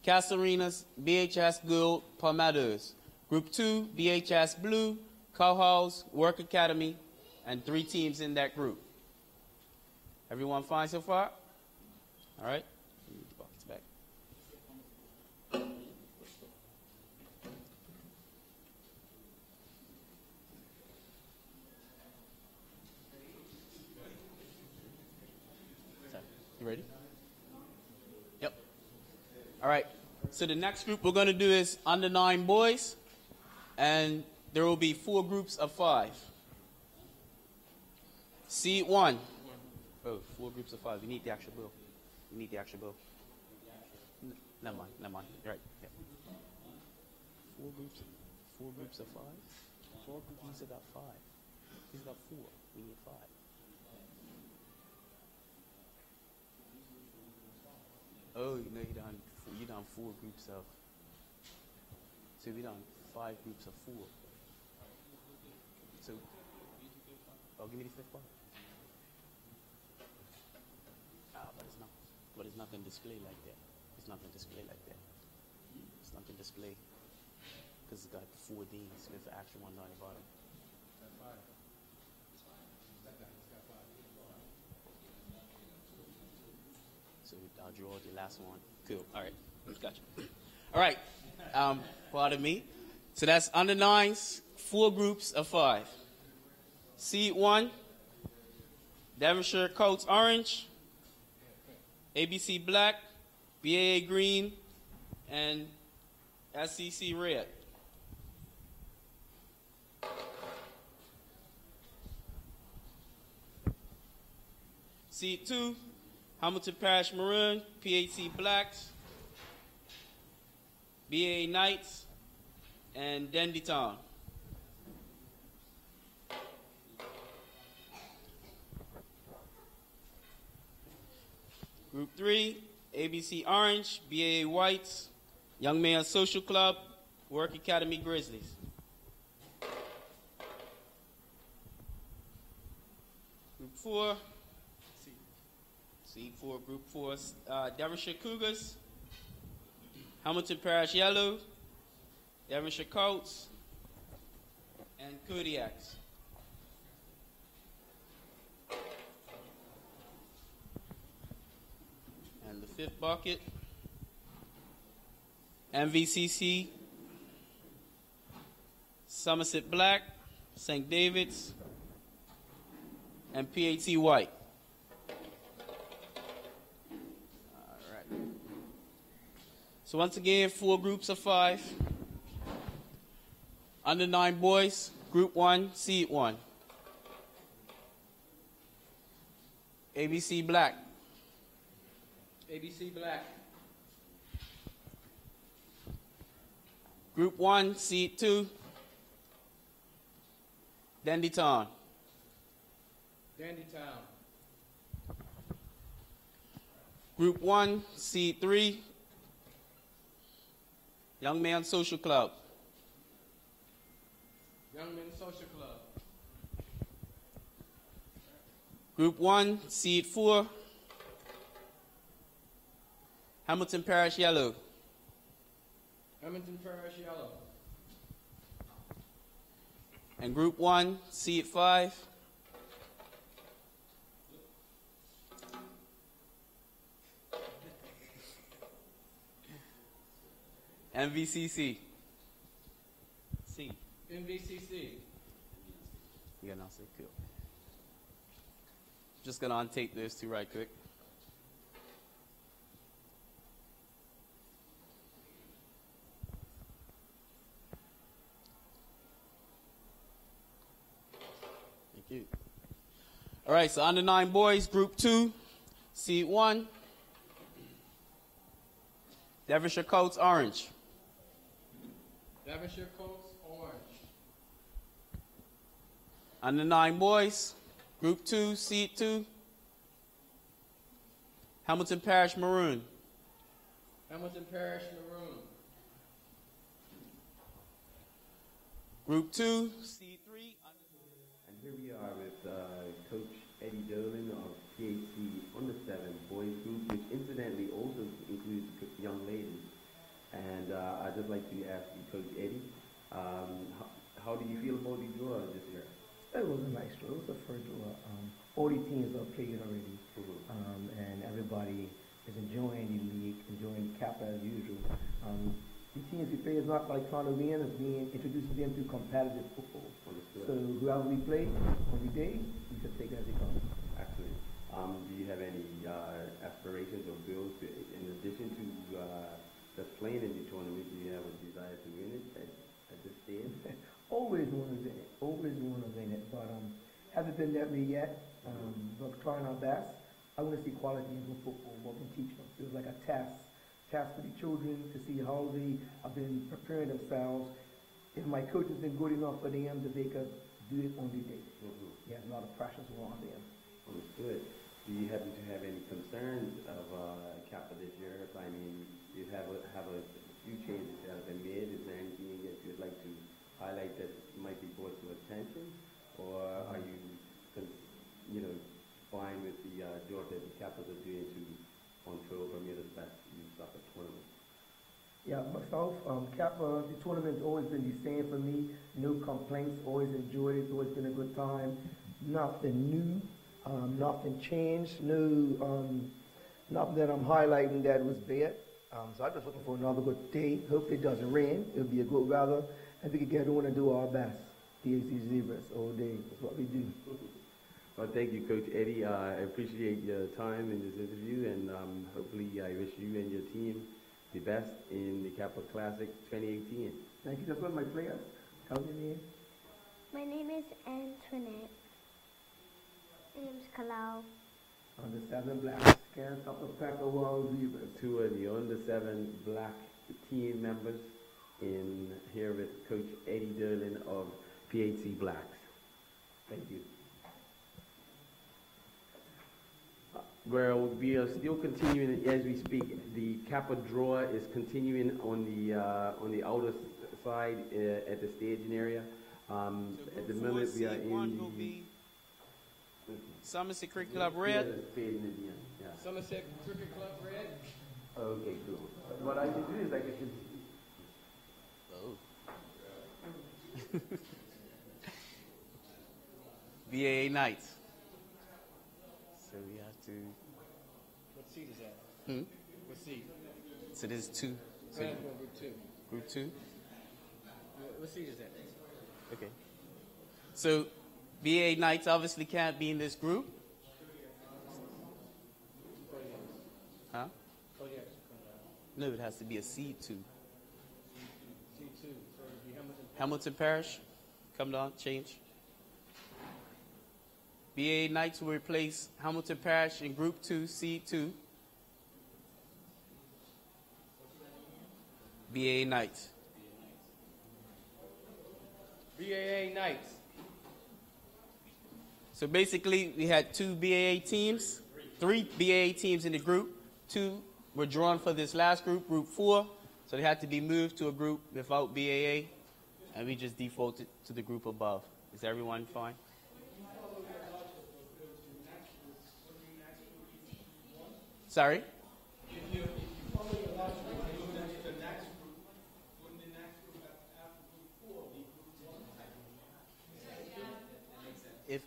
Castlerenas, BHS Gold, Palmettos. Group 2, BHS Blue, Cowhouse, Work Academy, and 3 teams in that group. Everyone fine so far? All right. Move the buckets back. You ready? Yep. All right. So the next group we're going to do is under 9 boys, and there will be 4 groups of 5. Seed 1. Oh, 4 groups of 5. You need the actual bill. You need the actual bill. Never mind. Never mind. Right. Yeah. 4 groups of 5. 4 groups. He's got 5. He's got 4. We need 5. Oh, you know you done 4 groups of. So we done 5 groups of 4. So, oh, give me the 5th one. But it's not going to display like that. It's not going to display like that. It's not going to display because it's got 4 D's with the actual one down the bottom. So I'll draw the last one. Cool. All right. Gotcha. All right. Pardon me. So that's under 9s, 4 groups of 5. Seed 1, Devonshire Colts Orange, ABC Black, BAA Green, and SCC Red. Seed 2, Hamilton Parish Maroon, PHC Blacks, BAA Knights, and Dendy Town. Group 3, ABC Orange, BAA Whites, Young Man Social Club, Work Academy Grizzlies. Group 4, C4, Group 4, Devonshire Cougars, Hamilton Parish Yellow, Devonshire Colts, and Kodiaks. And the 5th bucket, MVCC, Somerset Black, St. David's, and PAT White. All right. So once again, 4 groups of 5. Under 9 boys, Group 1, Seed 1. ABC Black. ABC Black. Group 1, Seed 2. Dendy Town. Dandy Town. Group 1, Seed 3. Young Man Social Club. Young Men Social Club. Group 1, Seed 4. Hamilton Parish Yellow. Hamilton Parish Yellow. And Group 1, Seed 5. MVCC. C. MVCC. You got announce it? Cool. Just going to untape those two right quick. Thank you. All right, so under 9 boys, group 2, seed 1. Devonshire Colts, orange. Devonshire Colts, orange. Under 9 boys, group 2, seed 2. Hamilton Parish, maroon. Hamilton Parish, maroon. Group 2, seed 3. And here we are with Coach Eddie Dolan of PhD Under 7 Boys Group, which incidentally also includes young ladies. And I'd just like to ask you, Coach Eddie, how do you feel about the draw this year? It was a nice draw. It was the first draw. 40 teams are playing already, and everybody is enjoying the league, enjoying Kappa as usual. The teams we play is not like trying to win, it's being introducing them to competitive football. Understood. So whoever we play on the day, we just take it as it comes. Excellent. Do you have any aspirations or goals in addition to just playing in the tournament? Do you have a desire to win it at this stage? Always want to win it. Always want to win it. But hasn't been that way yet. But trying our best. I want to see quality in football. What we teach them. It was like a test for the children to see how they have been preparing themselves. If my coach has been good enough for them that they could do it on the day. Yeah, a lot of pressures on them. Understood. Do you happen to have any concerns of Kappa this year? I mean, you have a few changes that have been made. Is there anything that you'd like to highlight that might be brought to attention, or are you, fine with the job that the Kappas are doing to control Bermuda's best youth soccer tournament? Yeah, myself, Kappa, the tournament's always been the same for me. No complaints, always enjoyed it, it's always been a good time. Nothing new, nothing changed, nothing that I'm highlighting that was bad. So I'm just looking for another good day. Hopefully it doesn't rain, it'll be a good weather, and we can get on and do our best. PhD Zebras all day, that's what we do. Well, thank you, Coach Eddie. I appreciate your time in this interview, and hopefully I wish you and your team the best in the Kappa Classic 2018. Thank you. That's one of my players. Tell me your name. My name is Antoinette. My name is Kalau. Under 7 Blacks. Can't stop the pack of World Zebras. 2 of the under 7 black team members in here with Coach Eddie Derlin of PHC Blacks. Thank you. Well, we are still continuing as we speak. The Kappa draw is continuing on the outer side at the staging area. At the moment, we are in the Somerset Cricket Club red. Yeah. Somerset Cricket Club red. Okay, cool. What I can do is I can. BAA Knights. So we have to. What seat is that? What seat? So there's 2. So Group 2. group 2. What seat is that? Okay. So BAA Knights obviously can't be in this group. Huh? Oh, yes. No, it has to be a seed 2. C2. So it'd be Hamilton Parish. Come down, change. BAA Knights will replace Hamilton Parish in Group 2, Seed 2. BAA Knights. BAA Knights. So basically, we had 2 BAA teams, 3 BAA teams in the group. 2 were drawn for this last group, Group 4. So they had to be moved to a group without BAA, and we just defaulted to the group above. Is everyone fine? Sorry?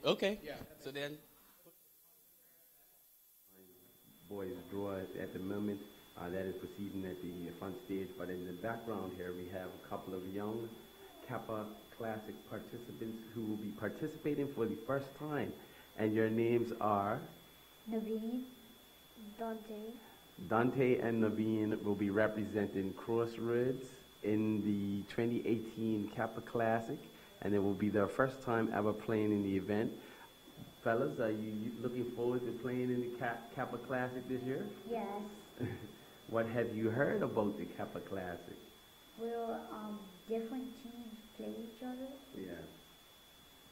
Okay. Yeah. So then Boys draw at the moment that is proceeding at the front stage. But in the background here, we have a couple of young Kappa Classic participants who will be participating for the first time. And your names are? Naveen, Dante. Dante and Naveen will be representing Crossroads in the 2018 Kappa Classic, and it will be their first time ever playing in the event. Fellas, are you looking forward to playing in the Kappa Classic this year? Yes. What have you heard about the Kappa Classic? Will different teams play each other? Yeah.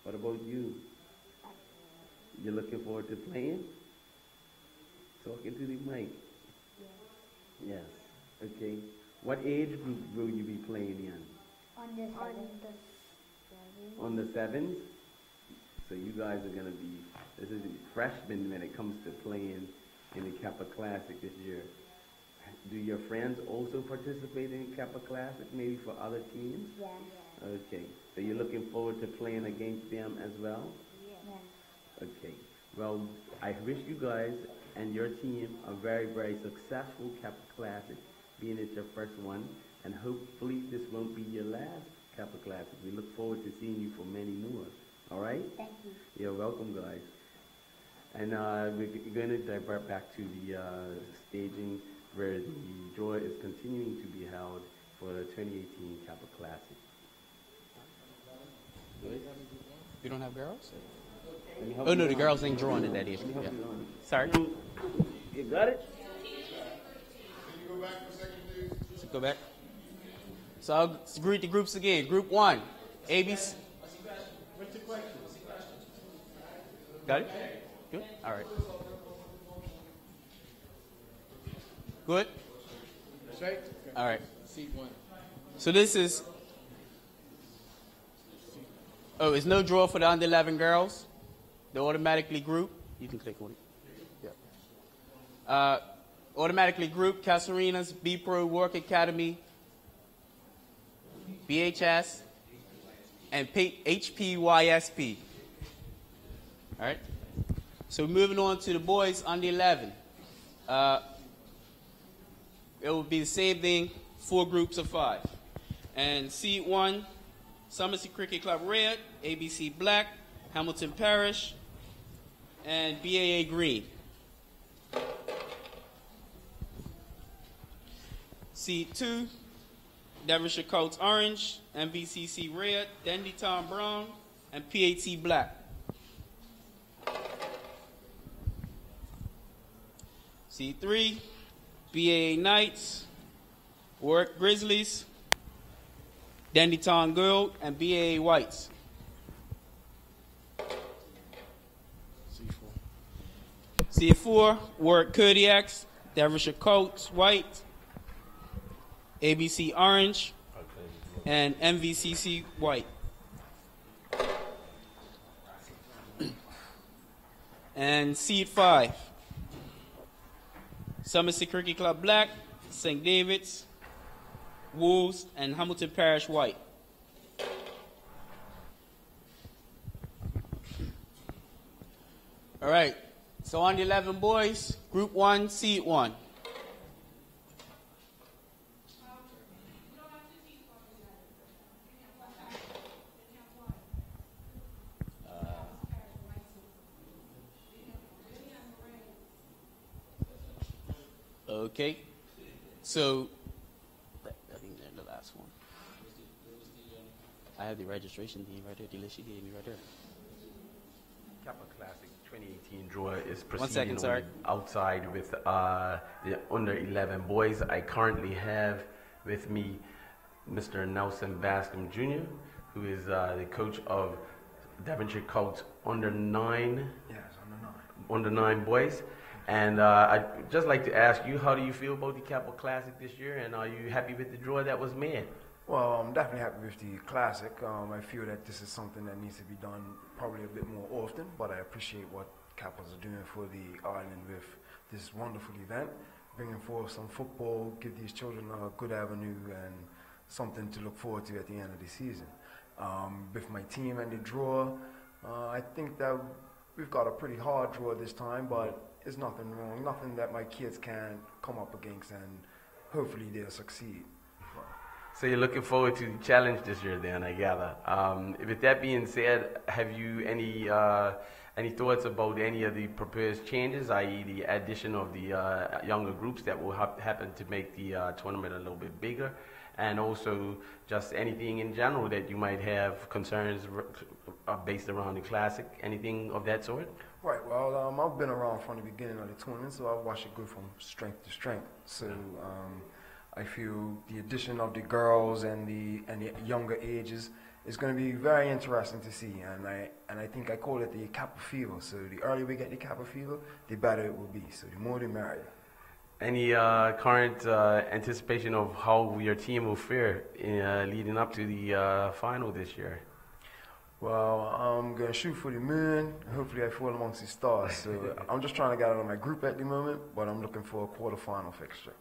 What about you? You're looking forward to playing? Talking to the mic. Yes. Okay. What age group will you be playing in? On the On the sevens? So you guys are going to be, this is freshmen when it comes to playing in the Kappa Classic this year. Do your friends also participate in Kappa Classic, maybe for other teams? Yes. Okay. So you're looking forward to playing against them as well? Yes. Okay. Well, I wish you guys and your team a very, very successful Kappa Classic, being it's your first one, and hopefully this won't be your last Kappa Classic. We look forward to seeing you for many more. All right? Thank you. You're welcome, guys. And we're going to divert back to the staging where the draw is continuing to be held for the 2018 Kappa Classic. You don't have girls? Oh, no, the girls ain't drawing in that issue. Yeah. Sorry. You got it? Can you go back for a second, please? So go back. So I'll greet the groups again. Group 1, ABC. What's your question? Got it? Good? All right. Good? That's right? All right. Seat 1. So this is, oh, it's no draw for the under 11 girls. They automatically group. You can click on it. Yeah. Automatically group Casarinas, B Pro, Work Academy, BHS, and HPYSP. All right. So moving on to the boys under 11. It will be the same thing, 4 groups of 5. And seed 1, Somerset Cricket Club Red, ABC Black, Hamilton Parish, and BAA Green. Seed 2, Devonshire Colts Orange, MVCC Red, Dandytown Brown, and PAT Black. Seed 3, BAA Knights, Warwick Grizzlies, Dandytown Gold, and BAA Whites. Seed 4, Warwick Kodiaks, Devonshire Colts White, ABC Orange, and MVCC White. And seed 5, Somerset Cricket Club Black, St. David's, Wolves, and Hamilton Parish White. All right, so on the 11 boys, Group 1, Seed 1. Okay, so I think they're the last one. I have the registration thing right there, the list she gave me right there. Kappa Classic 2018 draw is proceeding 1 second, sorry. outside with the under 11 boys. I currently have with me Mr. Nelson Bascom Jr., who is the coach of Devonshire Colts under 9. Yes, under 9 boys. And I'd just like to ask you, how do you feel about the Kappa Classic this year, and are you happy with the draw that was made? Well, I'm definitely happy with the Classic. I feel that this is something that needs to be done probably a bit more often, but I appreciate what Kappas are doing for the island with this wonderful event, bringing forth some football, give these children a good avenue and something to look forward to at the end of the season. With my team and the draw, I think that we've got a pretty hard draw this time, but it's nothing wrong, nothing that my kids can't come up against, and hopefully they'll succeed. So you're looking forward to the challenge this year then, I gather. With that being said, have you any thoughts about any of the proposed changes, i.e. the addition of the younger groups that will happen to make the tournament a little bit bigger, and also just anything in general that you might have concerns based around the Classic, anything of that sort? Right, well, I've been around from the beginning of the tournament, so I've watched it go from strength to strength. So I feel the addition of the girls and the younger ages is going to be very interesting to see, and I think I call it the Kappa fever. So the earlier we get the Kappa fever, the better it will be. So the more the merrier. Any current anticipation of how your team will fare leading up to the final this year? Well, I'm going to shoot for the moon. Hopefully I fall amongst the stars. So I'm just trying to get out of my group at the moment, but I'm looking for a quarterfinal fixture.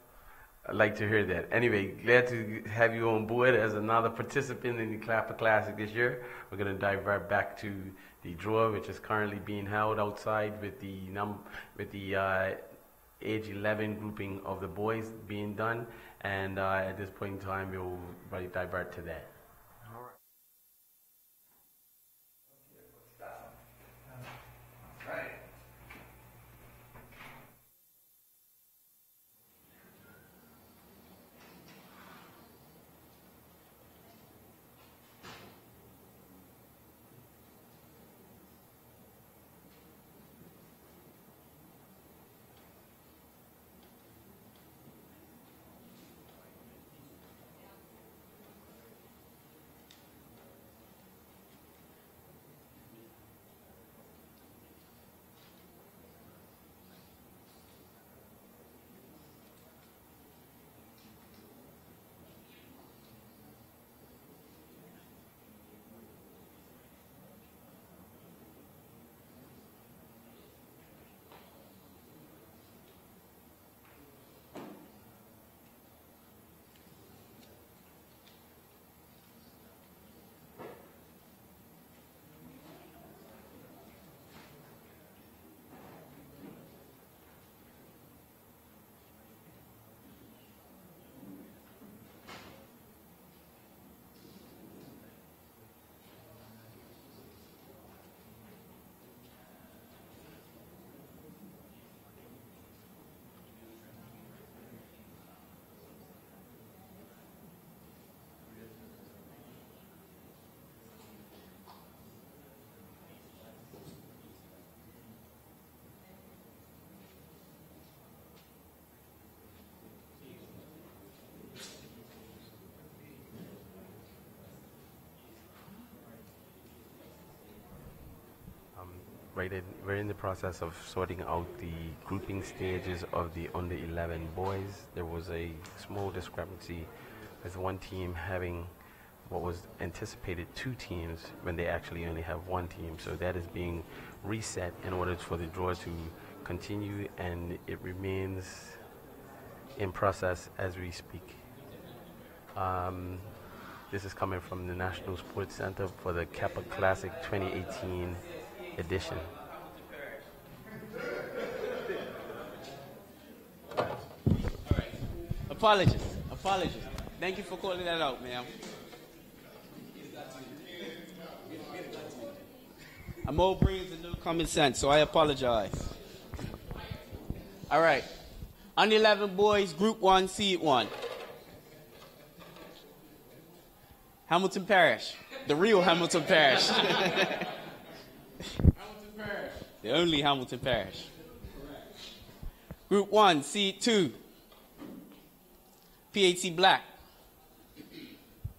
I'd like to hear that. Anyway, glad to have you on board as another participant in the Kappa Classic this year. We're going to divert back to the draw, which is currently being held outside with the age 11 grouping of the boys being done. And at this point in time, we'll really divert to that. We're in the process of sorting out the grouping stages of the under 11 boys. There was a small discrepancy with one team having what was anticipated 2 teams when they actually only have 1 team. So that is being reset in order for the draw to continue, and it remains in process as we speak. This is coming from the National Sports Center for the Kappa Classic 2018 edition. Apologies. Thank you for calling that out, ma'am. I'm old brains and no common sense, so I apologize. All right. Under 11 boys, Group 1, Seed 1. Hamilton Parish. The real Hamilton Parish. Hamilton Parish. The only Hamilton Parish. Correct. Group 1, Seed 2. PHC Black.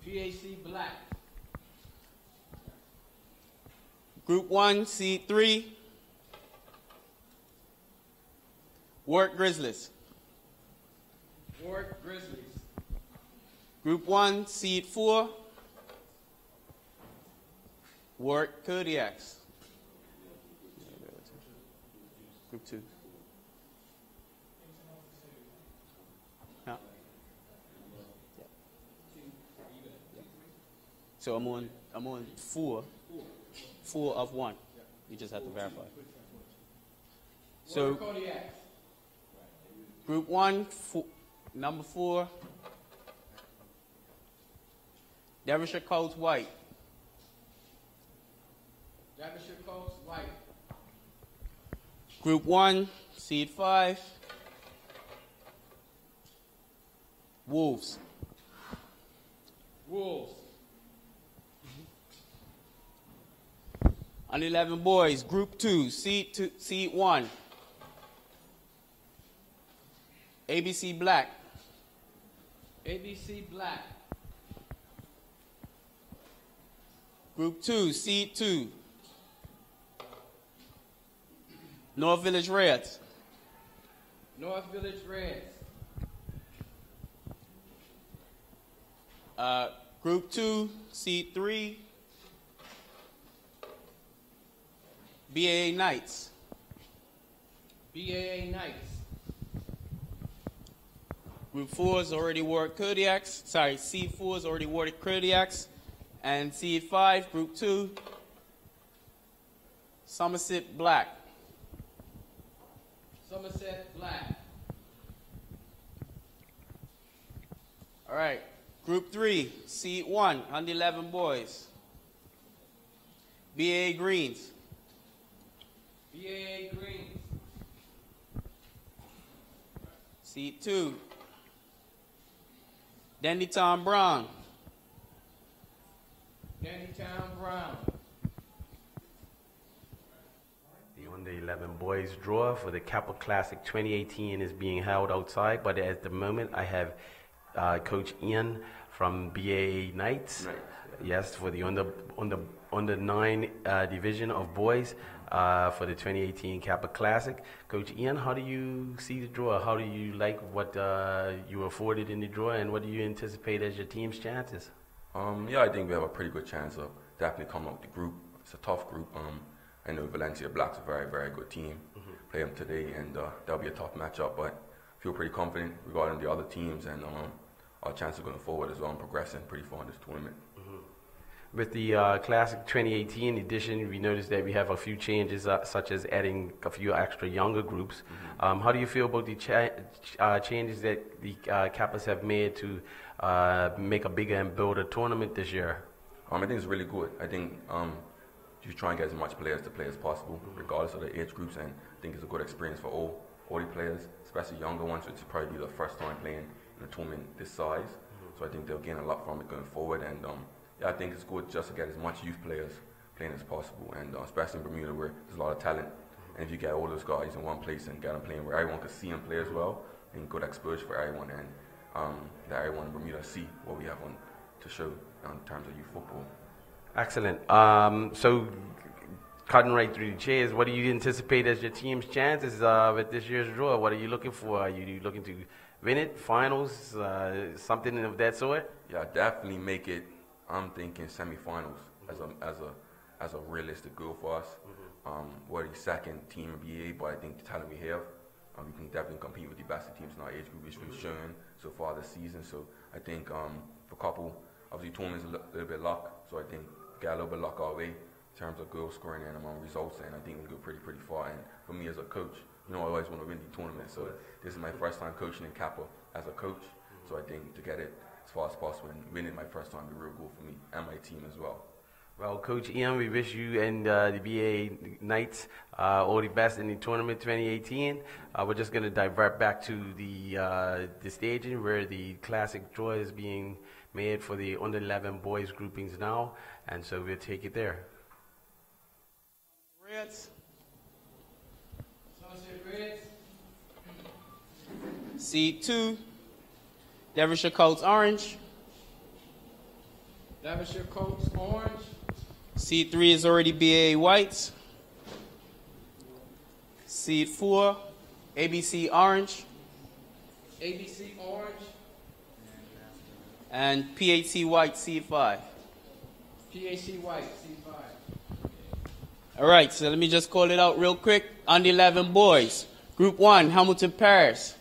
PHC Black. Group 1, Seed 3. Warwick Grizzlies. Warwick Grizzlies. Group 1, Seed 4. Warwick Kodiaks. Group 2. Yeah. So I'm on 4 of 1. You just have to verify. So, Group 1, number 4, Derbyshire Colts White. Derbyshire Colts White. Group 1, seed 5, Wolves. Wolves. Under 11 boys, Group 2, seed 1, ABC Black. ABC Black. Group 2, seed 2, North Village Reds. North Village Reds. Group 2, seed 3, BAA Knights. BAA Knights. Group 4 is already awarded Kodiaks. Sorry, seed 4 is already awarded Kodiaks. And seed 5, Group 2, Somerset Black. Somerset Black. All right. Group 3, seed 1, under 11 boys, BAA Greens. BAA Greens. Seed 2, Dandytown Brown. Dandytown Brown. The under 11 boys draw for the Kappa Classic 2018 is being held outside, but at the moment I have Coach Ian from BAA Knights. Yes, for the under 9 division of boys for the 2018 Kappa Classic. Coach Ian, how do you see the draw? How do you like what you were afforded in the draw, and what do you anticipate as your team's chances? Yeah, I think we have a pretty good chance of definitely coming out the group. It's a tough group. I know Valencia Black's a very, very good team. Play them today, and that'll be a tough matchup, but I feel pretty confident regarding the other teams and our chances going forward as well and progressing pretty far in this tournament. With the Classic 2018 edition, we noticed that we have a few changes, such as adding a few extra younger groups. How do you feel about the changes that the Kappas have made to make a bigger and bolder tournament this year? I think it's really good. I think you try and get as much players to play as possible, regardless of the age groups, and I think it's a good experience for all the players, especially younger ones, which will probably be their first time playing in a tournament this size. So I think they'll gain a lot from it going forward, and yeah, I think it's good just to get as much youth players playing as possible, and especially in Bermuda where there's a lot of talent. And if you get all those guys in one place and get them playing where everyone can see them play as well, and good exposure for everyone, and that everyone in Bermuda see what we have on to show in terms of youth football. Excellent. So, cutting right through the chairs, what do you anticipate as your team's chances with this year's draw? What are you looking for? Are you looking to win it, finals, something of that sort? Yeah, definitely make it. I'm thinking semifinals as a realistic goal for us. We're the second team in BA, but I think the talent we have, we can definitely compete with the best teams in our age group, which we've shown so far this season. So I think for Kappa, obviously tournament's a little bit luck, so I think get a little bit luck our way in terms of goal scoring and results, and I think we go pretty far. And for me as a coach, I always want to win the tournament. So this is my first time coaching in Kappa as a coach. So I think to get it as far as possible and winning my first time would be a real goal for me and my team as well. Well, Coach Ian, we wish you and the BA Knights all the best in the tournament 2018. We're just going to divert back to the staging where the classic draw is being made for the under 11 boys groupings now, and so we'll take it there. Reds. Reds. Seed 2, Derbyshire Colts Orange. Derbyshire Colts Orange. Seed 3 is already BA Whites. Seed 4, ABC Orange. ABC Orange. And PAC White, Seed 5. PAC White, Seed 5. All right, so let me just call it out real quick. Under 11 boys. Group 1, Hamilton Paris.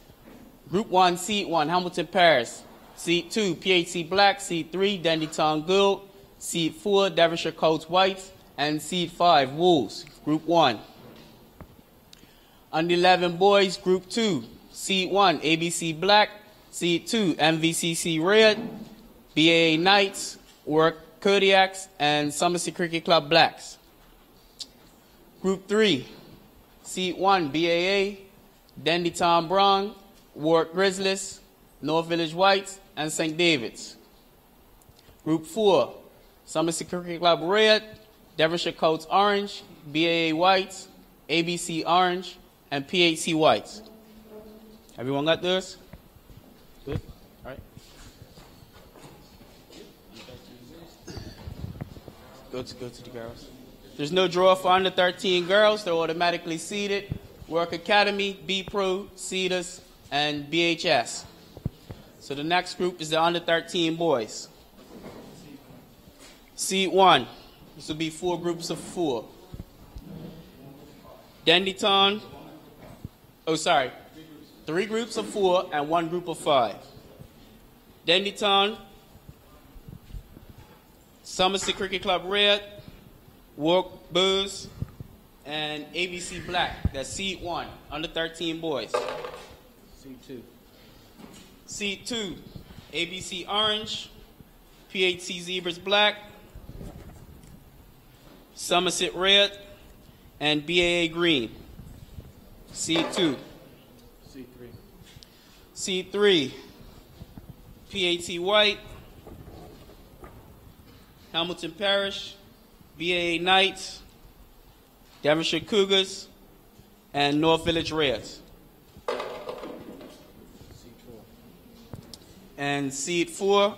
Group 1, Seed 1, Hamilton Paris. Seed 2, PAC Black. Seed 3, Dandytown Gold. Seed 4, Derbyshire Colts Whites. And Seed 5, Wolves. Group 1. Under 11 boys, Group 2. Seed 1, ABC Black. Seed 2, MVCC Red. BAA Knights, Work Kodiaks, and Somerset Cricket Club Blacks. Group 3. Seed 1, BAA. Dendy Tom Brown, Warwick Grizzlies, North Village Whites, and St. David's. Group 4, Somerset Cricket Club Red, Devonshire Colts Orange, BAA Whites, ABC Orange, and PHC Whites. Everyone got this? Good? All right. Go to the girls. There's no draw for under 13 girls. They're automatically seeded. Work Academy, B Pro, Cedars, and BHS. So the next group is the under 13 boys. Seed 1. This will be 4 groups of 4. Dendyton. Oh, sorry. 3 groups of 4 and 1 group of 5. Dendyton, Somerset Cricket Club Red, Warwick Blues, and ABC Black. That's Seed 1, under 13 boys. Seed 2. Seed 2, ABC Orange, PHC Zebras Black, Somerset Red, and BAA Green. Seed 2. Seed 3. Seed 3, PHC White, Hamilton Parish, BAA Knights, Devonshire Cougars, and North Village Reds. Seed 4. And Seed 4,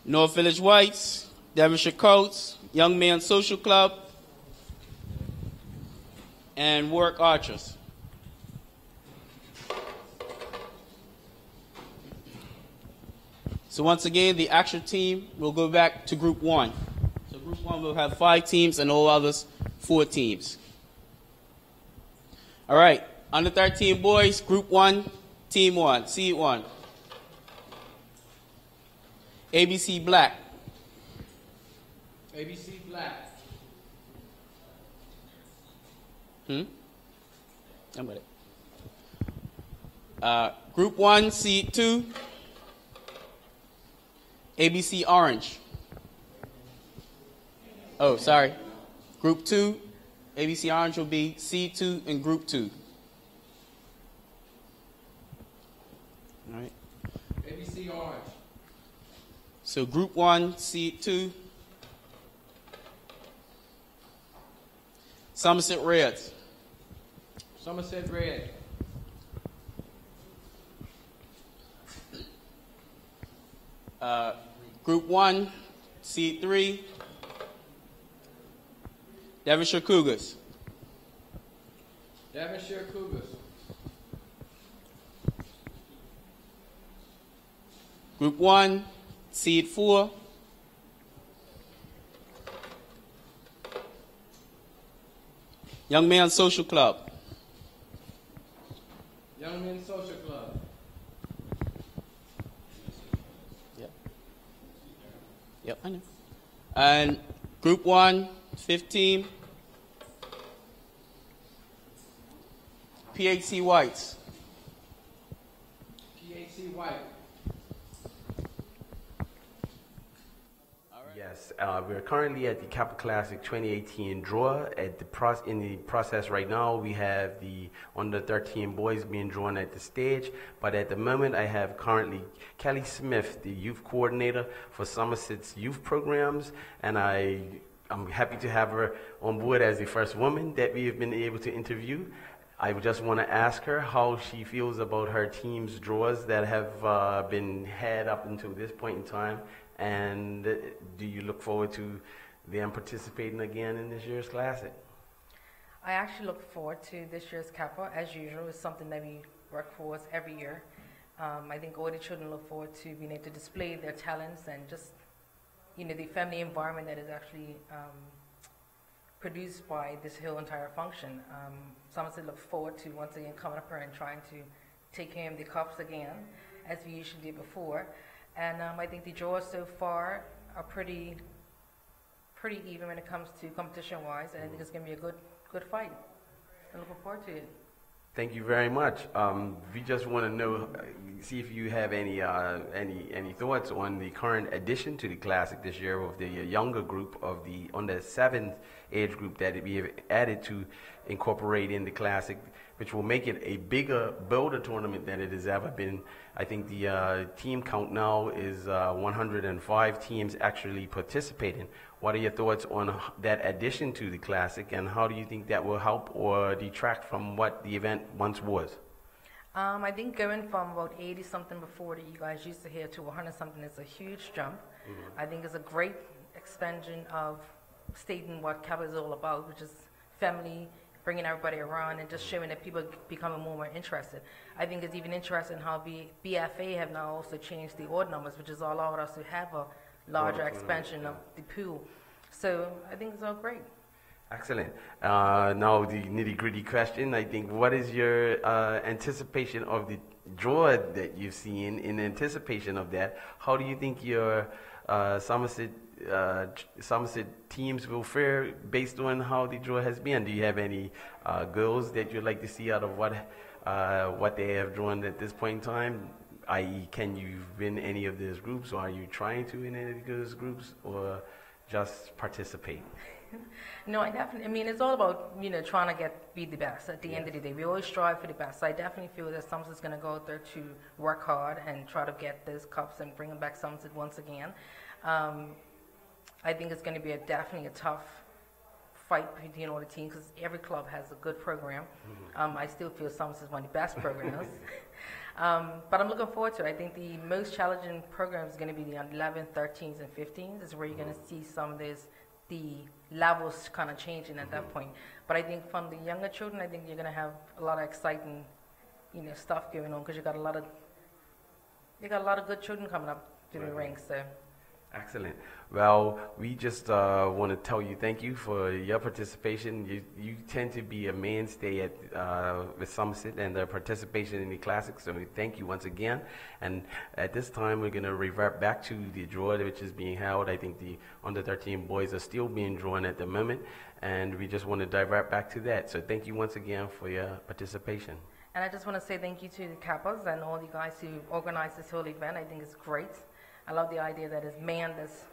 North Village Whites, Devonshire Colts, Young Man Social Club, and Warwick Archers. So once again, the actual team will go back to Group 1. So Group 1 will have 5 teams and all others 4 teams. All right, under 13 boys, Group 1, Team 1, Seed 1. ABC Black. ABC Black. I'm with it. Group 1, Seed 2. ABC Orange. Oh, sorry. Group 2, ABC Orange will be Seed 2 and Group 2. All right. ABC Orange. So Group 1, Seed 2. Somerset Reds. Somerset Red. Group 1, Seed 3. Devonshire Cougars. Devonshire Cougars. Group 1, Seed 4. Young Man Social Club. Young Men Social Club. Yep, I know. And Group 1, 15. PHC Whites. PHC White. Yes, we're currently at the Kappa Classic 2018 draw. In the process right now, we have the under 13 boys being drawn at the stage. But at the moment, I have currently Kelly Smith, the youth coordinator for Somerset's youth programs, and I'm happy to have her on board as the first woman that we have been able to interview. I just want to ask her how she feels about her team's draws that have been had up until this point in time. And do you look forward to them participating again in this year's Classic? I actually look forward to this year's Kappa. As usual, it's something that we work towards every year. I think all the children look forward to being able to display their talents and just, the family environment that is actually produced by this whole entire function. Somerset looks forward to once again coming up here and trying to take home the cups again, as we usually did before. And I think the draws so far are pretty pretty even when it comes to competition-wise, and I think it's going to be a good fight. I'm looking forward to it. Thank you very much. We just want to know, see if you have any thoughts on the current addition to the Classic this year of the younger group of the under 7th age group that we have added to incorporate in the Classic, which will make it a bigger, bolder tournament than it has ever been. I think the team count now is 105 teams actually participating. What are your thoughts on that addition to the Classic, and how do you think that will help or detract from what the event once was? I think going from about 80-something before that you guys used to hear to 100-something is a huge jump. Mm-hmm. I think it's a great expansion of stating what Kappa is all about, which is family, bringing everybody around and just showing that people becoming more and more interested. I think it's even interesting how BFA have now also changed the odd numbers, which has allowed us to have a larger expansion of the pool. So I think it's all great. Excellent. Now the nitty-gritty question, I think, what is your anticipation of the draw that you've seen? In anticipation of that, how do you think your Somerset teams will fare based on how the draw has been? Do you have any goals that you'd like to see out of what they have drawn at this point in time? I.e., can you win any of those groups, or are you trying to win any of those groups, or just participate? No, I mean, it's all about, trying to be the best at the end of the day. We always strive for the best. So I definitely feel that Somerset's going to go out there to work hard and try to get those cups and bring them back Somerset once again. I think it's going to be definitely a tough fight between all the teams because every club has a good program. Mm-hmm. I still feel Somerset's one of the best programs. But I'm looking forward to it. I think the most challenging program is going to be the 11th, 13th, and 15th. This is where you're going to see some of the levels kind of changing at that point. But I think from the younger children, I think you're going to have a lot of exciting, stuff going on because you got a lot of good children coming up through the ranks. So. Excellent. Well, we just want to tell you thank you for your participation. You tend to be a mainstay with Somerset and their participation in the Classics, so we thank you once again. And at this time, we're going to revert back to the draw which is being held. I think the under-13 boys are still being drawn at the moment, and we just want to divert back to that. So thank you once again for your participation. And I just want to say thank you to the Kappas and all the guys who organized this whole event. I think it's great. I love the idea that it's man that's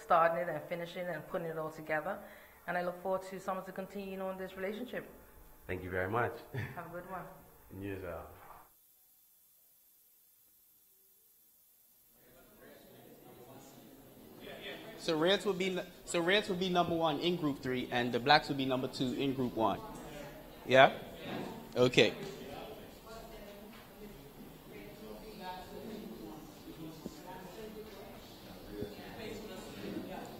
starting it and finishing it and putting it all together. And I look forward to someone to continue on this relationship. Thank you very much. Have a good one. You as well. So Reds will be number 1 in Group 3, and the Blacks will be number 2 in Group 1. Yeah? Okay.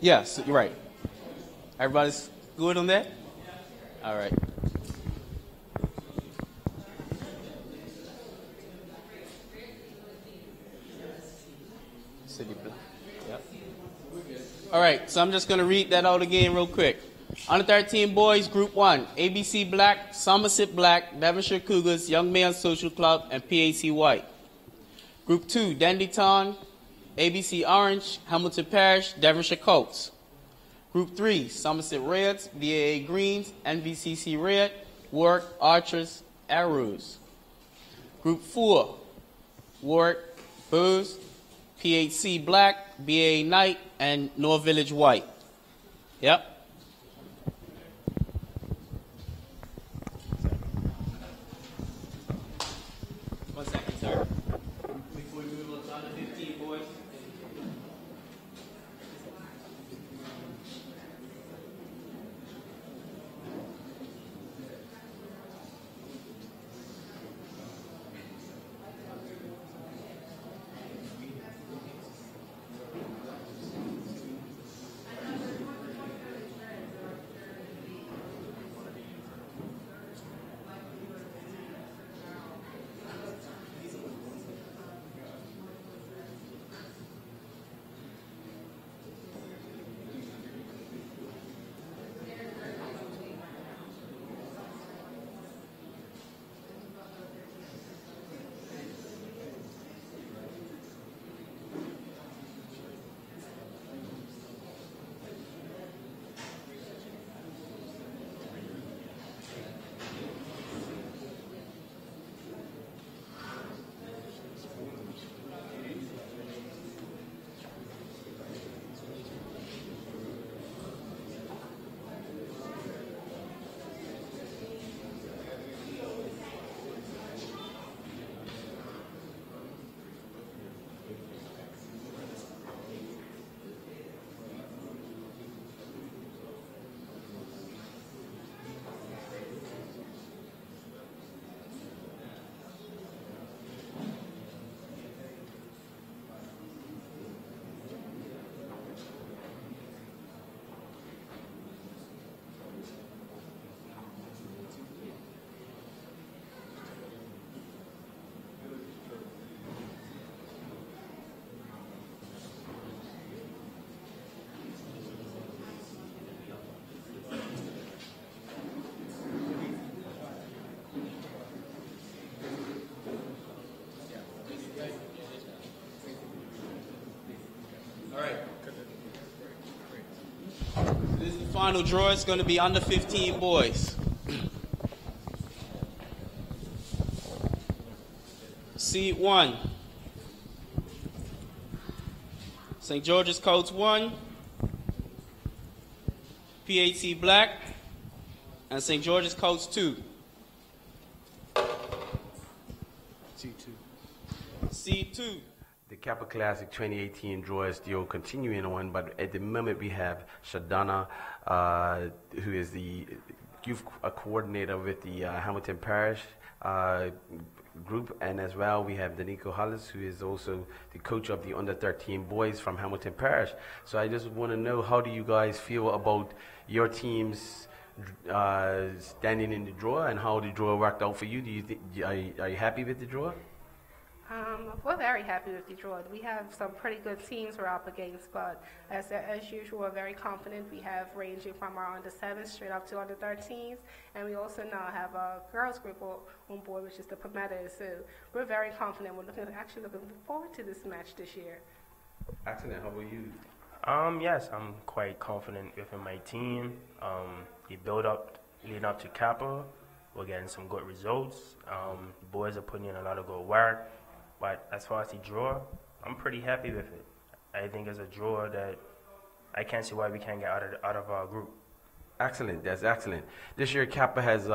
Yes, you're right. Everybody's good on that? All right. Yep. All right, so I'm just going to read that out again real quick. Under 13 boys, Group 1, ABC Black, Somerset Black, Devonshire Cougars, Young Men's Social Club, and PAC White. Group 2, Dandytown, ABC Orange, Hamilton Parish, Devonshire Colts. Group 3, Somerset Reds, BAA Greens, NVCC Red, Warwick Archers, Arrows. Group 4, Warwick Blues, PHC Black, BAA Knight, and North Village White. Yep. One second, sir. Before we move on to under 15, boys. semifinal draw is going to be under 15 boys. Seed 1. St. George's Codes 1. PAT Black. And St. George's Codes 2. Seed 2. The Kappa Classic 2018 draw is still continuing on, but at the moment we have Shadana, who is the youth coordinator with the Hamilton Parish group, and as well we have Danico Hollis, who is also the coach of the under-13 boys from Hamilton Parish. So I just want to know, how do you guys feel about your teams standing in the draw, and how the draw worked out for you? Are you happy with the draw? We're very happy with the draw. We have some pretty good teams we're up against, but as usual, we're very confident. We have ranging from our under 7s straight up to under 13s, and we also now have a girls group on board, which is the Palmettos. So we're very confident. We're actually looking forward to this match this year. Excellent. How about you? Yes, I'm quite confident within my team. The build-up leading up to Kappa, we're getting some good results. The boys are putting in a lot of good work. But as far as the draw, I'm pretty happy with it. I think it's a draw that I can't see why we can't get out of our group. Excellent. That's excellent. This year, Kappa has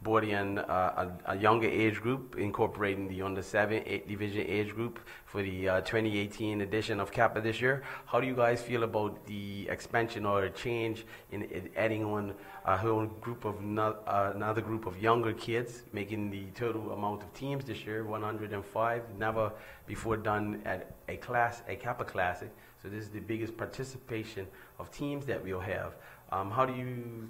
brought in a younger age group, incorporating the under 7 division age group for the 2018 edition of Kappa this year. How do you guys feel about the expansion or change in adding on a whole group of another group of younger kids, making the total amount of teams this year 105, never before done at a Kappa Classic. So this is the biggest participation of teams that we'll have. How do you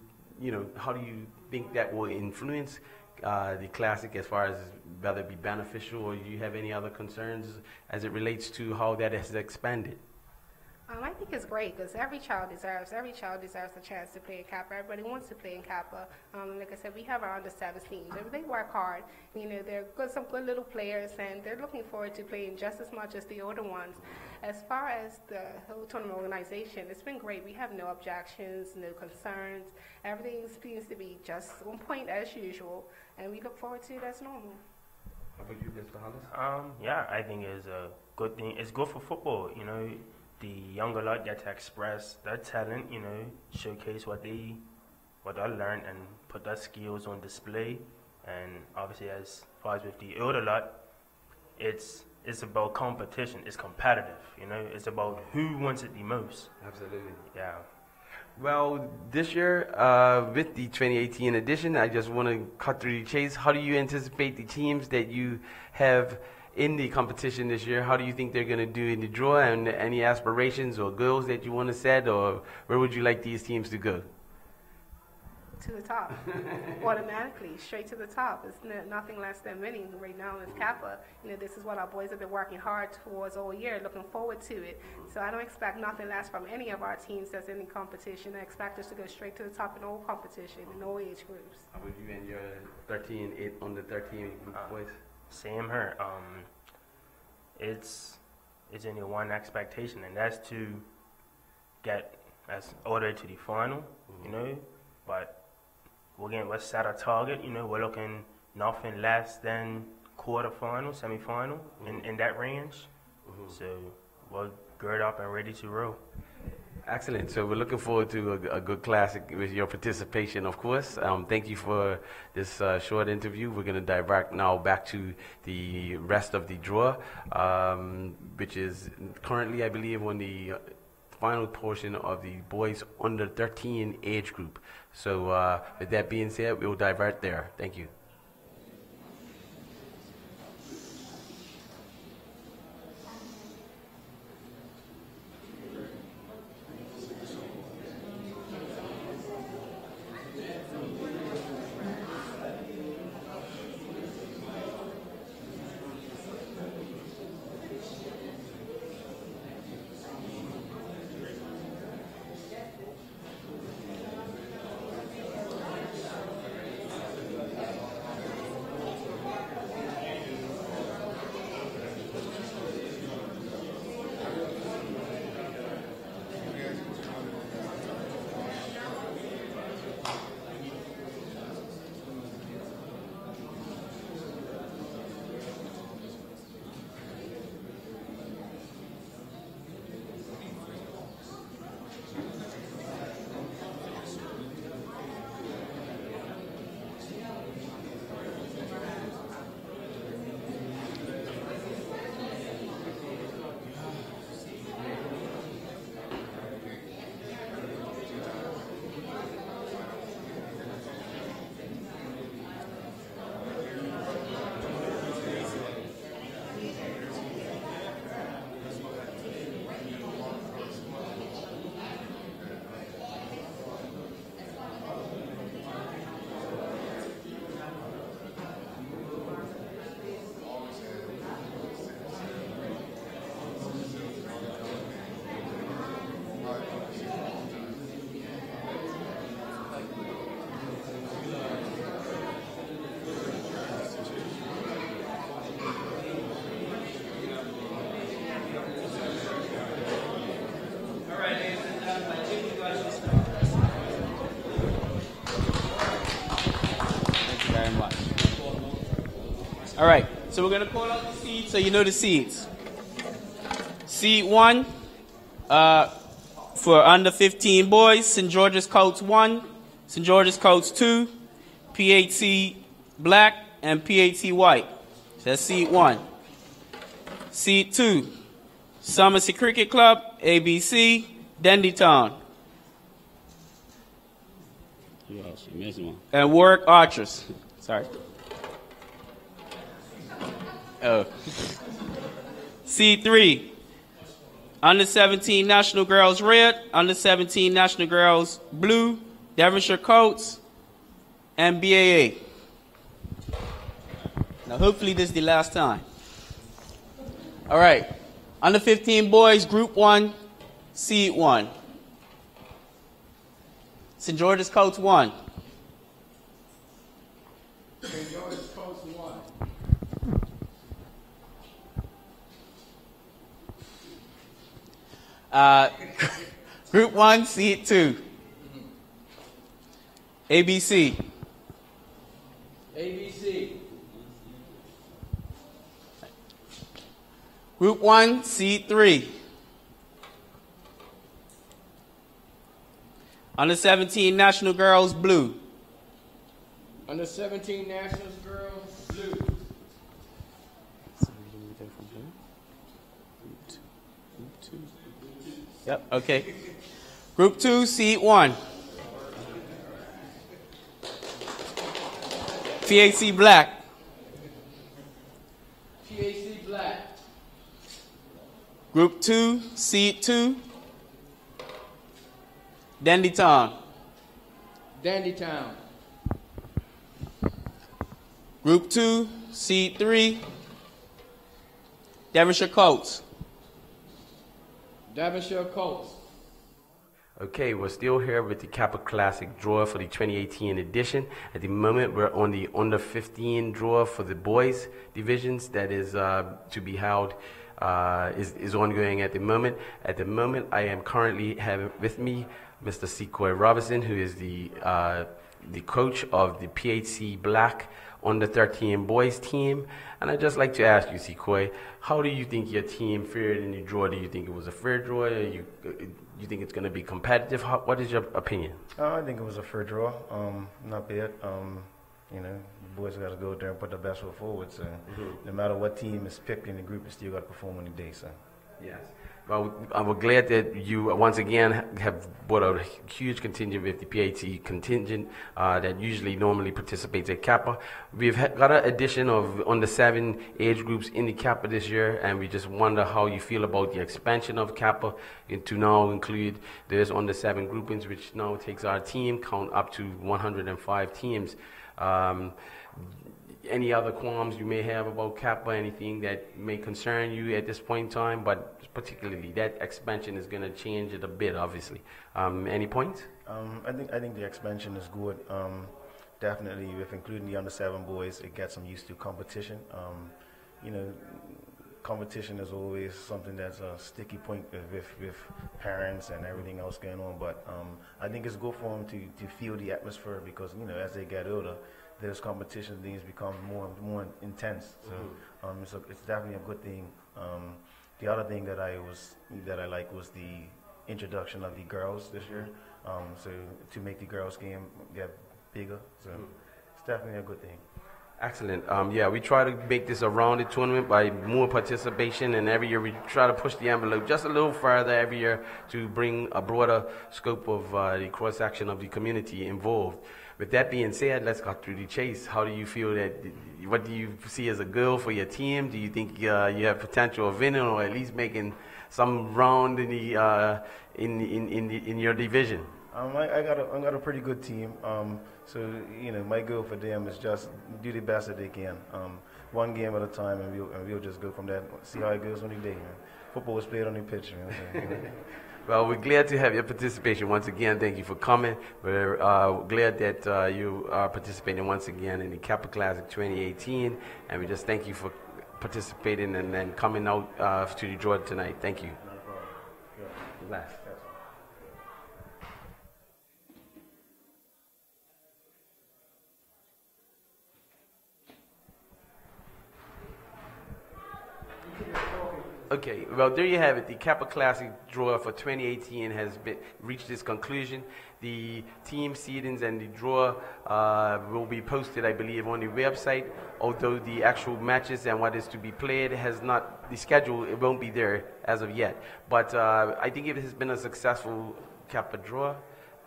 think that will influence the Classic as far as whether it be beneficial, or do you have any other concerns as it relates to how that has expanded? I think it's great because every child deserves a chance to play in Kappa. Everybody wants to play in Kappa. Like I said, we have our under 7 teams. They work hard. They're some good little players, and they're looking forward to playing just as much as the older ones. As far as the whole tournament organization, it's been great. We have no objections, no concerns. Everything seems to be just on point as usual, and we look forward to it as normal. How about you, Mr. Hollis? Yeah, I think it's a good thing. It's good for football, The younger lot get to express their talent, showcase what they learned and put their skills on display. And obviously, as far as with the older lot, it's about competition. It's competitive, It's about who wants it the most. Absolutely. Yeah. Well, this year, with the 2018 edition, I just want to cut through the chase. How do you anticipate the teams that you have in the competition this year? How do you think they're going to do in the draw, and any aspirations or goals that you want to set, or where would you like these teams to go? To the top. Automatically, straight to the top. It's nothing less than winning right now with Kappa. This is what our boys have been working hard towards all year, looking forward to it. So I don't expect nothing less from any of our teams that's in the competition. I expect us to go straight to the top in all competition, in all age groups. How about you and your under 13 group boys? Same here. It's only one expectation, and that's to get as order to the final, But we'll set a target. We're looking nothing less than quarterfinal, semifinal, in that range. So we're geared up and ready to roll. Excellent. So we're looking forward to a good Classic with your participation, of course. Thank you for this short interview. We're going to divert now back to the rest of the draw, which is currently, I believe, on the final portion of the boys under 13 age group. So with that being said, we'll divert there. Thank you. All right, so we're going to call out the seeds so you know the seeds. Seed 1 for under 15 boys, St. George's Coats 1, St. George's Coats 2, PHC Black, and PHC White. So that's seed 1. Seed 2, Somerset Cricket Club, ABC, Dandytown. Who else? You missing one. And Warwick Archers. Sorry. Oh. Seed 3, under 17 National Girls Red, under 17 National Girls Blue, Devonshire Colts, and BAA. Now, hopefully, this is the last time. All right. Under 15 boys, Group 1, Seed 1. St. George's Colts 1. St. George's Coast 1. Group 1, Seed 2. ABC. ABC. Group 1, Seed 3. Under 17 National Girls Blue. Under 17 Nationals Girls Blue. Yep, okay. Group 2, Seed 1. PHC Black. PHC Black. Group 2, Seed 2. Dandytown. Dandytown. Group 2, Seed 3. Devonshire Colts. Devonshire Colts. Okay, we're still here with the Kappa Classic draw for the 2018 edition. At the moment, we're on the under 15 draw for the boys divisions that is to be held, is ongoing at the moment. At the moment, I am currently having with me Mr. Sequoy Robinson, who is the coach of the PHC Black under 13 boys team. And I'd just like to ask you, Sequoy, how do you think your team fared in the draw? Do you think it was a fair draw? You think it's going to be competitive? What is your opinion? I think it was a fair draw. Not bad. You know, the boys got to go there and put the best foot forward. So no matter what team is picked in the group, it's still got to perform on the day. So yes. Well, I'm glad that you once again have brought out a huge contingent with the PAT contingent that usually normally participates at Kappa. We've got an addition of under 7 age groups in the Kappa this year, and we just wonder how you feel about the expansion of Kappa to now include there's under 7 groupings, which now takes our team count up to 105 teams. Any other qualms you may have about Kappa, anything that may concern you at this point in time, but particularly that expansion is going to change it a bit, obviously. Any points? I think the expansion is good. Definitely, with including the under 7 boys, it gets them used to competition. You know, competition is always something that's a sticky point with parents and everything else going on. But I think it's good for them to feel the atmosphere because, you know, as they get older, those competition things become more intense. So it's definitely a good thing. The other thing that I like was the introduction of the girls this year. So to make the girls game get bigger. So it's definitely a good thing. Excellent. Yeah, we try to make this a rounded tournament by more participation, and every year we try to push the envelope just a little further every year to bring a broader scope of the cross-section of the community involved. With that being said, let's go through the chase. How do you feel what do you see as a goal for your team? Do you think you have potential of winning or at least making some round in the in your division? I got a pretty good team. So you know, my goal for them is just do the best that they can. One game at a time, and we'll just go from there. See how it goes on the day. Man. Football is played on the pitch. Man. Well, we're glad to have your participation once again. Thank you for coming. We're glad that you are participating once again in the Kappa Classic 2018, and we just thank you for participating and then coming out to the draw tonight. Thank you. No problem. Last. Okay, well, there you have it. The Kappa Classic draw for 2018 has reached its conclusion. The team seedings and the draw will be posted, I believe, on the website, although the actual matches and what is to be played has not, the schedule, it won't be there as of yet. But I think it has been a successful Kappa draw,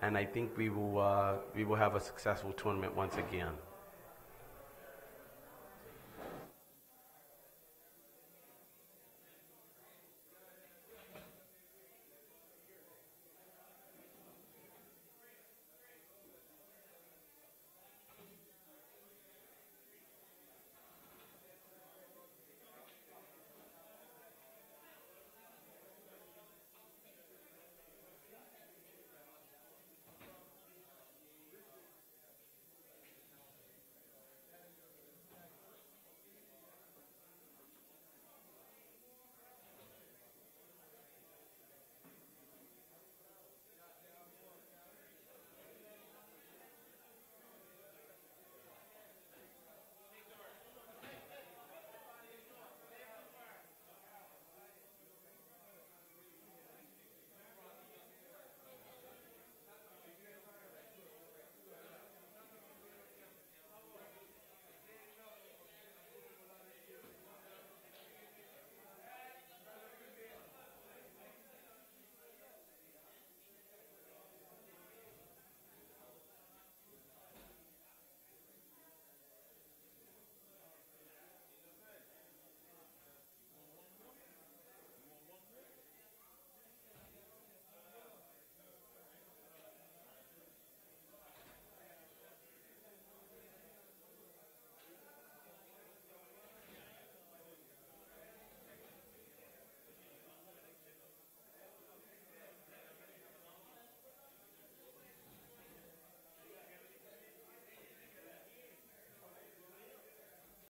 and I think we will have a successful tournament once again.